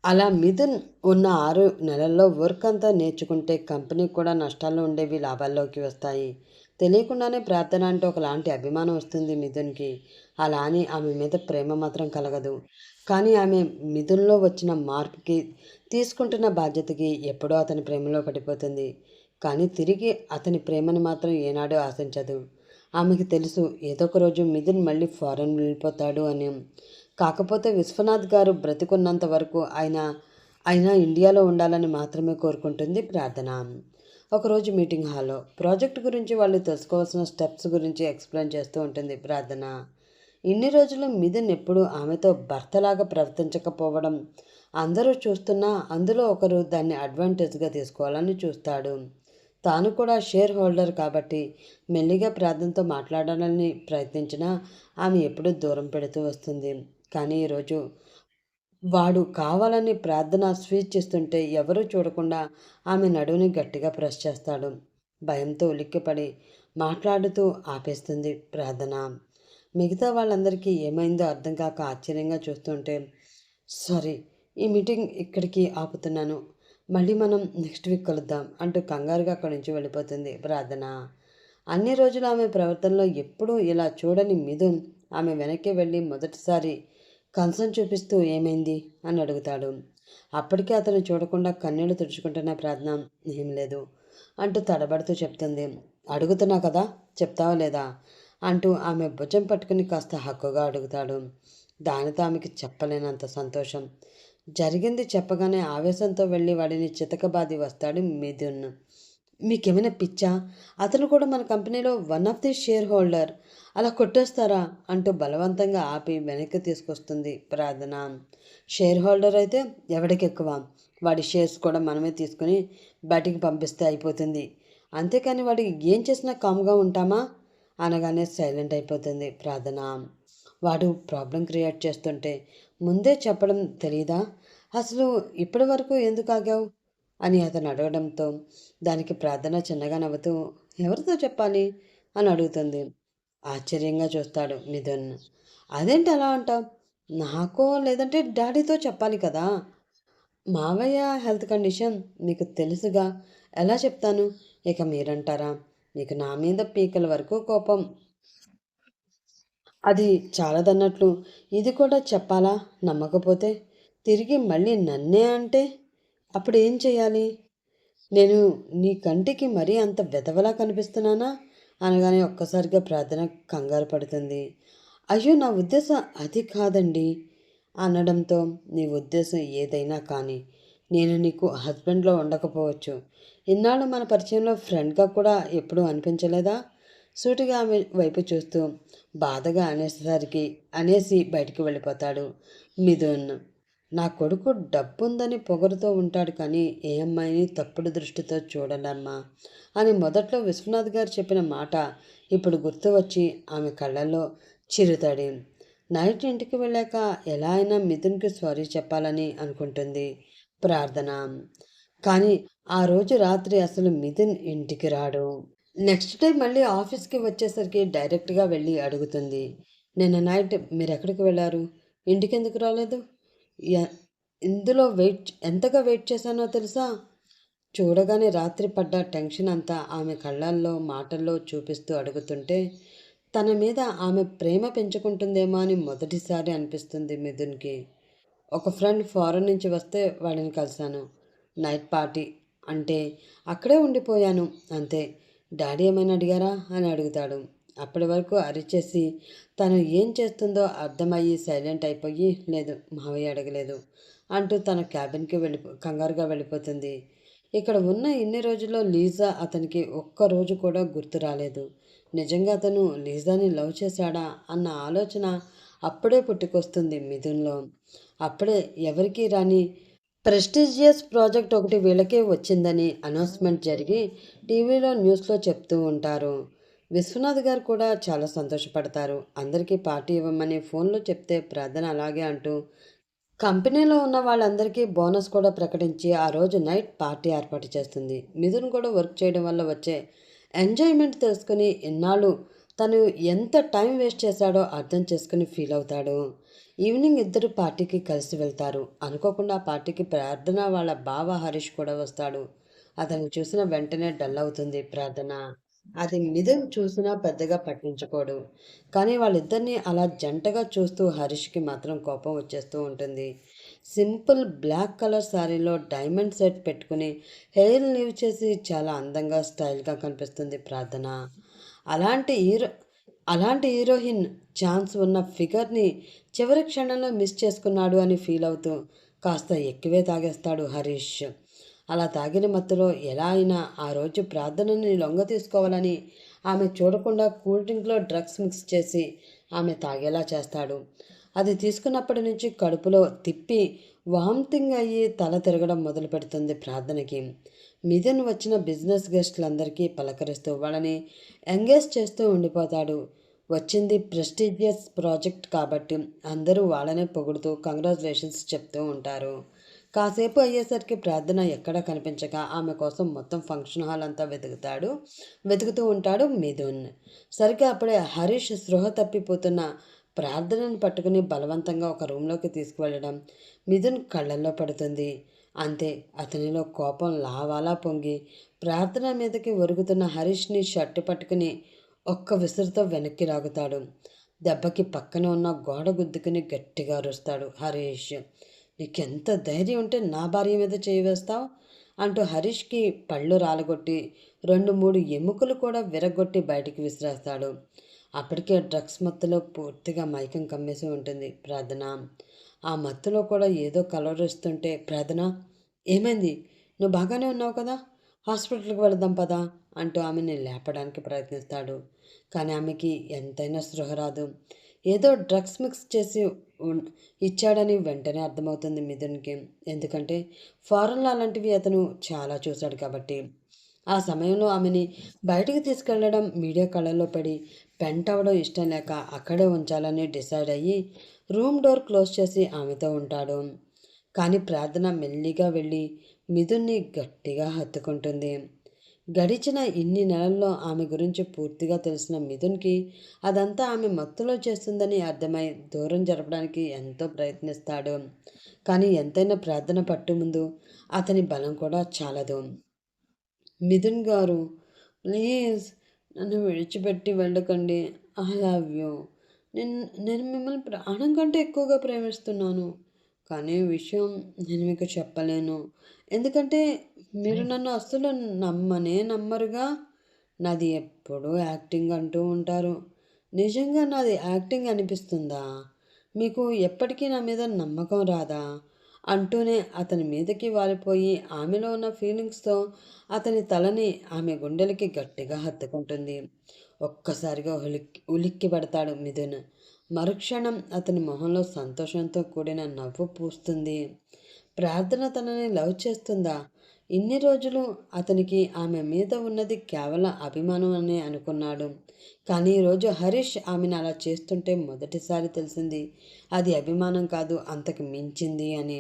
అలా మిథున్ ఉన్న 6 నెలల్లో వర్క్ అంతా నేర్చుకుంటే కంపెనీకి కూడా నష్టాల్లో ఉండేవి లాభాల్లోకి వస్తాయి. తెలియకుండానే ప్రార్థన అంటే ఒకలాంటి అభిమానం వస్తుంది మిథున్‌కి. అలా అని ఆమె మీద ప్రేమ మాత్రం కలగదు. కానీ ఆమె మిథున్‌లో వచ్చిన మార్పుకి, తీసుకుంటున్న బాధ్యతకి ఎప్పుడో అతని ప్రేమలో పడిపోతుంది. కానీ తిరిగి అతని ప్రేమని మాత్రం ఏనాడూ ఆశించదు. ఆమెకి తెలుసు ఏదో ఒక రోజు మిథున్ మళ్ళీ ఫారెన్ వెళ్ళిపోతాడు అని. కాకపోతే విశ్వనాథ్ గారు బ్రతికున్నంత వరకు ఆయన ఇండియాలో ఉండాలని మాత్రమే కోరుకుంటుంది ప్రార్థన. ఒకరోజు మీటింగ్ హాల్లో ప్రాజెక్ట్ గురించి వాళ్ళు తెలుసుకోవాల్సిన స్టెప్స్ గురించి ఎక్స్ప్లెయిన్ చేస్తూ ఉంటుంది ప్రార్థన. ఇన్ని రోజులు మిథున్ ఎప్పుడు ఆమెతో భర్తలాగా ప్రవర్తించకపోవడం అందరూ చూస్తున్నా అందులో ఒకరు దాన్ని అడ్వాంటేజ్గా తీసుకోవాలని చూస్తాడు. తాను కూడా షేర్ హోల్డర్ కాబట్టి మెల్లిగా ప్రార్థనతో మాట్లాడాలని ప్రయత్నించినా ఆమె ఎప్పుడూ దూరం పెడుతూ వస్తుంది. కానీ ఈరోజు వాడు కావాలని ప్రార్థన స్వీట్ చేస్తుంటే ఎవరూ చూడకుండా ఆమె నడువుని గట్టిగా ప్రెస్ చేస్తాడు. భయంతో ఉలిక్కిపడి మాట్లాడుతూ ఆపేస్తుంది ప్రార్థన. మిగతా వాళ్ళందరికీ ఏమైందో అర్థం కాక ఆశ్చర్యంగా చూస్తుంటే, సారీ, ఈ మీటింగ్ ఇక్కడికి ఆపుతున్నాను, మళ్ళీ మనం నెక్స్ట్ వీక్ కలుద్దాం అంటూ కంగారుగా అక్కడి నుంచి వెళ్ళిపోతుంది ప్రార్థన. అన్ని రోజులు ఆమె ప్రవర్తనలో ఎప్పుడూ ఇలా చూడని మిథున్ ఆమె వెనక్కి వెళ్ళి మొదటిసారి కన్సర్న్ చూపిస్తూ ఏమైంది అని అడుగుతాడు. అప్పటికే అతను చూడకుండా కన్నీళ్లు తుడుచుకుంటున్న ప్రార్థన ఏం లేదు అంటూ తడబడుతూ చెప్తుంది. అడుగుతున్నా కదా, చెప్తావా లేదా అంటూ ఆమె భుజం పట్టుకుని కాస్త హక్కుగా అడుగుతాడు. దానితో ఆమెకి చెప్పలేనంత సంతోషం. జరిగింది చెప్పగానే ఆవేశంతో వెళ్ళి వాడిని చితకబాది వస్తాడు మిథున్. మీకేమైనా పిచ్చా? అతను కూడా మన కంపెనీలో one of the share holder, అలా కొట్టేస్తారా అంటూ బలవంతంగా ఆపి వెనక్కి తీసుకొస్తుంది ప్రార్థన. షేర్ హోల్డర్ అయితే ఎవడికి ఎక్కువ, వాడి షేర్స్ కూడా మనమే తీసుకుని బయటికి పంపిస్తే అయిపోతుంది, అంతేకాని వాడికి ఏం చేసినా కామ్గా ఉంటామా అనగానే సైలెంట్ అయిపోతుంది ప్రార్థన. వాడు ప్రాబ్లం క్రియేట్ చేస్తుంటే ముందే చెప్పడం తెలీదా? అసలు ఇప్పటి వరకు ఎందుకు ఆగావు అని అతను అడగడంతో దానికి ప్రార్థన చిన్నగా నవ్వుతూ ఎవరితో చెప్పాలి అని అడుగుతుంది. ఆశ్చర్యంగా చూస్తాడు మిథున్. అదేంటి అలా అంటావు? నాకో లేదంటే డాడీతో చెప్పాలి కదా. మావయ్య హెల్త్ కండిషన్ మీకు తెలుసుగా, ఎలా చెప్తాను? ఇక మీరంటారా? మీకు నా మీద పీకల వరకు కోపం. అది చాలదన్నట్లు ఇది కూడా చెప్పాలా? నమ్మకపోతే తిరిగి మళ్ళీ నన్నే అంటే అప్పుడు ఏం చేయాలి? నేను నీ కంటికి మరీ అంత వెధవలా కనిపిస్తున్నానా అనగానే ఒక్కసారిగా ప్రార్థన కంగారు పడుతుంది. అయ్యో, నా ఉద్దేశం అది కాదండి అనడంతో నీ ఉద్దేశం ఏదైనా కానీ నేను నీకు హస్బెండ్లో ఉండకపోవచ్చు, ఇన్నాళ్ళు మన పరిచయంలో ఫ్రెండ్గా కూడా ఎప్పుడూ అనిపించలేదా? సూటిగా ఆమె వైపు చూస్తూ బాధగా అనేసి బయటికి వెళ్ళిపోతాడు మిథున్. నా కొడుకు డబ్బుందని పొగరుతో ఉంటాడు కానీ ఏ అమ్మాయిని తప్పుడు దృష్టితో చూడనమ్మా అని మొదట్లో విశ్వనాథ్ గారు చెప్పిన మాట ఇప్పుడు గుర్తు వచ్చి ఆమె కళ్ళల్లో చిరుతడి. నైట్ ఇంటికి వెళ్ళాక ఎలా అయినా మిథున్కి సారీ చెప్పాలని అనుకుంటుంది ప్రార్థన. కానీ ఆ రోజు రాత్రి అసలు మిథున్ ఇంటికి రాడు. నెక్స్ట్ టైం మళ్ళీ ఆఫీస్కి వచ్చేసరికి డైరెక్ట్గా వెళ్ళి అడుగుతుంది. నిన్న నైట్ మీరు ఎక్కడికి వెళ్ళారు, ఇంటికి ఎందుకు రాలేదు? ఇందులో ఎంతగా వెయిట్ చేశానో తెలుసా? చూడగానే రాత్రి పడ్డ టెన్షన్ అంతా ఆమె కళ్ళల్లో మాటల్లో చూపిస్తూ అడుగుతుంటే తన మీద ఆమె ప్రేమ పెంచుకుంటుందేమో అని మొదటిసారి అనిపిస్తుంది మిథున్కి. ఒక ఫ్రెండ్ ఫారెన్ నుంచి వస్తే వాడిని కలిశాను, నైట్ పార్టీ అంటే అక్కడే ఉండిపోయాను అంతే. డాడీ ఏమైనా అడిగారా అని అడుగుతాడు. అప్పటి వరకు అరిచేసి తను ఏం చేస్తుందో అర్థమయ్యి సైలెంట్ అయిపోయి లేదు మావయ్య అడగలేదు అంటూ తన క్యాబిన్కి కంగారుగా వెళ్ళిపోతుంది. ఇక్కడ ఉన్న ఇన్ని రోజుల్లో లీజా అతనికి ఒక్కరోజు కూడా గుర్తు రాలేదు. నిజంగా అతను లీజాని లవ్ చేశాడా అన్న ఆలోచన అప్పుడే పుట్టుకొస్తుంది మిథున్లో. అప్పుడే ఎవరికీ రాని ప్రెస్టీజియస్ ప్రాజెక్ట్ ఒకటి వీళ్ళకే వచ్చిందని అనౌన్స్మెంట్ జరిగి టీవీలో న్యూస్లో చెప్తూ ఉంటారు. విశ్వనాథ్ గారు కూడా చాలా సంతోషపడతారు. అందరికీ పార్టీ ఇవ్వమని ఫోన్లో చెప్తే ప్రార్థన అలాగే అంటూ కంపెనీలో ఉన్న వాళ్ళందరికీ బోనస్ కూడా ప్రకటించి ఆ రోజు నైట్ పార్టీ ఏర్పాటు చేస్తుంది. మిథున్ కూడా వర్క్ చేయడం వల్ల వచ్చే ఎంజాయ్మెంట్ తెలుసుకుని ఇన్నాళ్ళు తను ఎంత టైం వేస్ట్ చేశాడో అర్థం చేసుకుని ఫీల్ అవుతాడు. ఈవినింగ్ ఇద్దరు పార్టీకి కలిసి వెళ్తారు. అనుకోకుండా ఆ పార్టీకి ప్రార్థన వాళ్ళ బావ హరీష్ కూడా వస్తాడు. అతన్ని చూసిన వెంటనే డల్ అవుతుంది ప్రార్థన. అది మిథున్ చూసినా పెద్దగా పట్టించుకోడు. కానీ వాళ్ళిద్దరినీ అలా జంటగా చూస్తూ హరీష్కి మాత్రం కోపం వచ్చేస్తూ ఉంటుంది. సింపుల్ బ్లాక్ కలర్ శారీలో డైమండ్ సెట్ పెట్టుకుని హెయిర్ లీవ్ చేసి చాలా అందంగా స్టైల్గా కనిపిస్తుంది ప్రార్థన. అలాంటి హీరో అలాంటి హీరోయిన్ ఛాన్స్ ఉన్న ఫిగర్ని చివరి క్షణంలో మిస్ చేసుకున్నాడు అని ఫీల్ అవుతూ కాస్త ఎక్కువే తాగేస్తాడు హరీష్. అలా తాగిన మత్తులో ఎలా అయినా ఆ రోజు ప్రార్థనని లొంగ తీసుకోవాలని ఆమె చూడకుండా కూల్ డ్రింక్లో డ్రగ్స్ మిక్స్ చేసి ఆమె తాగేలా చేస్తాడు. అది తీసుకున్నప్పటి నుంచి కడుపులో తిప్పి వామిటింగ్ అయ్యి తల తిరగడం మొదలు పెడుతుంది ప్రార్థనకి. మిథున్ వచ్చిన బిజినెస్ గెస్టులందరికీ పలకరిస్తూ వాళ్ళని ఎంగేజ్ చేస్తూ ఉండిపోతాడు. వచ్చింది ప్రెస్టీజియస్ ప్రాజెక్ట్ కాబట్టి అందరూ వాళ్ళనే పొగుడుతూ కంగ్రాచులేషన్స్ చెప్తూ ఉంటారు. కాసేపు అయ్యేసరికి ప్రార్థన ఎక్కడా కనిపించక ఆమె కోసం మొత్తం ఫంక్షన్ హాల్ అంతా వెతుకుతూ ఉంటాడు మిథున్. సరిగ్గా అప్పుడే హరీష్ స్పృహ తప్పిపోతున్న ప్రార్థనను పట్టుకుని బలవంతంగా ఒక రూమ్లోకి తీసుకువెళ్ళడం మిథున్ కళ్ళల్లో పడుతుంది. అంతే, అతనిలో కోపం లావాలా పొంగి ప్రార్థన మీదకి ఒరుగుతున్న హరీష్ని షర్టు పట్టుకుని ఒక్క విసురుతో వెనక్కి లాగుతాడు. దెబ్బకి పక్కన ఉన్న గోడ గుద్దుకుని గట్టిగా అరుస్తాడు హరీష్. నీకెంత ధైర్యం ఉంటే నా భార్య మీద చేయి వేస్తావు అంటూ హరీష్కి పళ్ళు రాలగొట్టి 2-3 ఎముకలు కూడా విరగొట్టి బయటికి విసిరేస్తాడు. అప్పటికే డ్రగ్స్ మత్తులో పూర్తిగా మైకం కమ్మేసి ఉంటుంది ప్రార్థన. ఆ మత్తులో కూడా ఏదో కలవరిస్తుంటే, ప్రార్థన ఏమైంది, నువ్వు బాగానే ఉన్నావు కదా, హాస్పిటల్కి వెళదాం పదా అంటూ ఆమెని లేపడానికి ప్రయత్నిస్తాడు. కానీ ఆమెకి ఎంతైనా స్పృహ రాదు. ఏదో డ్రగ్స్ మిక్స్ చేసి ఇచ్చాడని వెంటనే అర్థమవుతుంది మిథున్కి. ఎందుకంటే ఫారెన్లో అలాంటివి అతను చాలా చూశాడు కాబట్టి. ఆ సమయంలో ఆమెని బయటికి తీసుకెళ్లడం మీడియా కళ్ళల్లో పడి పెంట్ అవ్వడం ఇష్టం లేక అక్కడే ఉంచాలని డిసైడ్ అయ్యి రూమ్ డోర్ క్లోజ్ చేసి ఆమెతో ఉంటాడు. కానీ ప్రార్థన మెల్లిగా వెళ్ళి మిథున్ని గట్టిగా హత్తుకుంటుంది. గడిచిన ఇన్ని నెలల్లో ఆమె గురించి పూర్తిగా తెలిసిన మిథున్కి అదంతా ఆమె మత్తులో చేస్తుందని అర్థమై దూరం జరపడానికి ఎంతో ప్రయత్నిస్తాడు. కానీ ఎంతైనా ప్రార్థన పట్టు ముందు అతని బలం కూడా చాలదు. మిథున్ గారు, ప్లీజ్ నన్ను విడిచిపెట్టి వెళ్ళకండి. I love you. నేను నేను మిమ్మల్ని ప్రాణం కంటే ఎక్కువగా ప్రేమిస్తున్నాను. కానీ ఈ విషయం నేను మీకు చెప్పలేను. ఎందుకంటే మీరు నన్ను అస్సలు నమ్మరుగా. నాది ఎప్పుడూ యాక్టింగ్ అంటూ ఉంటారు. నిజంగా నాది యాక్టింగ్ అనిపిస్తుందా? మీకు ఎప్పటికీ నా మీద నమ్మకం రాదా? అంటూనే అతని మీదకి వాలిపోయి ఆమెలో ఉన్న ఫీలింగ్స్తో అతని తలని ఆమె గుండెలకి గట్టిగా హత్తుకుంటుంది. ఒక్కసారిగా ఉలిక్కి పడతాడు మిథున్. మరుక్షణం అతని మొహంలో సంతోషంతో కూడిన నవ్వు పూస్తుంది. ప్రార్థన తనని లవ్ చేస్తుందా? ఇన్ని రోజులు అతనికి ఆమె మీద ఉన్నది కేవలం అభిమానం అని అనుకున్నాడు. కానీ ఈరోజు హరీష్ ఆమెను అలా చేస్తుంటే మొదటిసారి తెలిసింది అది అభిమానం కాదు, అంతకు మించింది అని.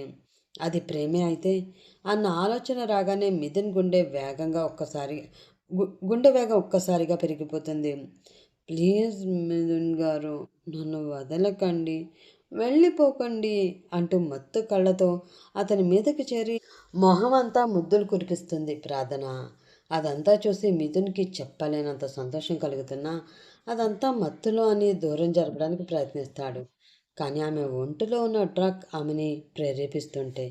అది ప్రేమే అయితే అన్న ఆలోచన రాగానే మిథున్ గుండె వేగం ఒక్కసారిగా పెరిగిపోతుంది. ప్లీజ్ మిథున్ గారు, నన్ను వదలకండి, వెళ్ళిపోకండి అంటూ మత్తు కళ్ళతో అతని మీదకి చేరి మొహం అంతా ముద్దులు కురిపిస్తుంది ప్రార్థన. అదంతా చూసి మిథున్కి చెప్పలేనంత సంతోషం కలుగుతున్నా అదంతా మత్తులో అని దూరం జరపడానికి ప్రయత్నిస్తాడు. కానీ ఆమె ఒంటిలో ఉన్న డ్రగ్ ఆమెని ప్రేరేపిస్తుంటే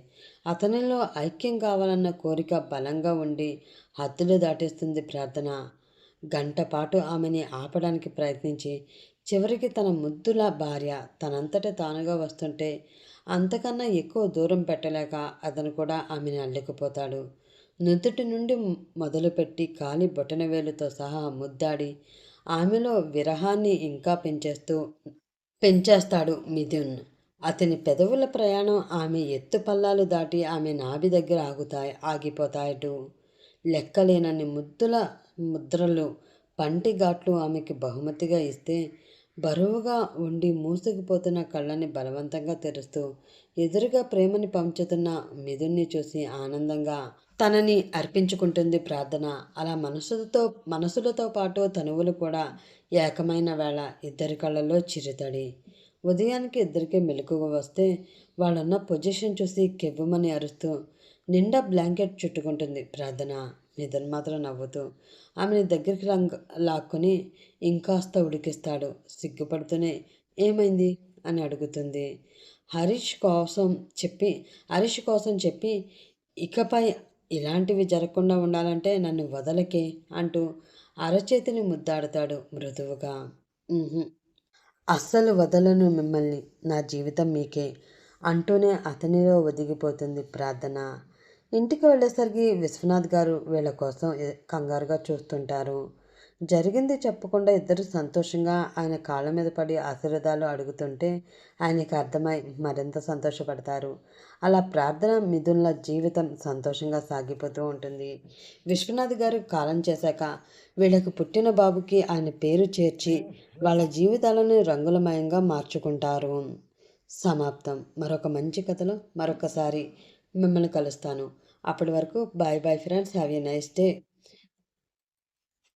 అతనిలో ఐక్యం కావాలన్న కోరిక బలంగా ఉండి హద్దులు దాటేస్తుంది ప్రార్థన. గంట పాటు ఆమెని ఆపడానికి ప్రయత్నించి చివరికి తన ముద్దుల భార్య తనంతట తానుగా వస్తుంటే అంతకన్నా ఎక్కువ దూరం పెట్టలేక అతను కూడా ఆమెను అల్లుకుపోతాడు. నుదుటి నుండి మొదలుపెట్టి కాలి బొటనవేలుతో సహా ముద్దాడి ఆమెలో విరహాన్ని ఇంకా పెంచేస్తాడు మిథున్. అతని పెదవుల ప్రయాణం ఆమె ఎత్తు పల్లాలు దాటి ఆమె నాభి దగ్గర ఆగిపోతాయటు. లెక్కలేనన్ని ముద్రలు పంటి ఘాట్లు ఆమెకి బహుమతిగా ఇస్తే బరువుగా ఉండి మూసుకుపోతున్న కళ్ళని బలవంతంగా తెరుస్తూ ఎదురుగా ప్రేమని పంచుతున్న మిథున్ని చూసి ఆనందంగా తనని అర్పించుకుంటుంది ప్రార్థన. అలా మనసులతో పాటు తనువులు కూడా ఏకమైన వేళ ఇద్దరి కళ్ళల్లో చిరుతడి. ఉదయానికి ఇద్దరికి మెలకువ వస్తే వాళ్ళన్న పొజిషన్ చూసి కెవ్వుమని అరుస్తూ నిండా బ్లాంకెట్ చుట్టుకుంటుంది ప్రార్థన. మిథున్ మాత్రం నవ్వుతూ ఆమెని దగ్గరికి లాక్కొని ఇంకాస్త ఉడికిస్తాడు. సిగ్గుపడుతూనే ఏమైంది అని అడుగుతుంది. హరీష్ కోసం చెప్పి ఇకపై ఇలాంటివి జరగకుండా ఉండాలంటే నన్ను వదలకే అంటూ అరచేతిని ముద్దాడుతాడు మృదువుగా. అస్సలు వదలను మిమ్మల్ని, నా జీవితం మీకే అంటూనే అతనిలో ఒదిగిపోతుంది ప్రార్థన. ఇంటికి వెళ్ళేసరికి విశ్వనాథ్ గారు వీళ్ళ కోసం కంగారుగా చూస్తుంటారు. జరిగింది చెప్పకుండా ఇద్దరు సంతోషంగా ఆయన కాళ్ళ మీద పడి ఆశీర్వాదాలు అడుగుతుంటే ఆయనకి అర్థమై మరింత సంతోషపడతారు. అలా ప్రార్థన మిథున్ల జీవితం సంతోషంగా సాగిపోతూ ఉంటుంది. విశ్వనాథ్ గారు కాలం చేశాక వీళ్ళకి పుట్టిన బాబుకి ఆయన పేరు చేర్చి వాళ్ళ జీవితాలను రంగులమయంగా మార్చుకుంటారు. సమాప్తం. మరొక మంచి కథలో మరొకసారి మిమ్మల్ని కలుస్తాను. అప్పటి వరకు bye bye friends. Have a nice day.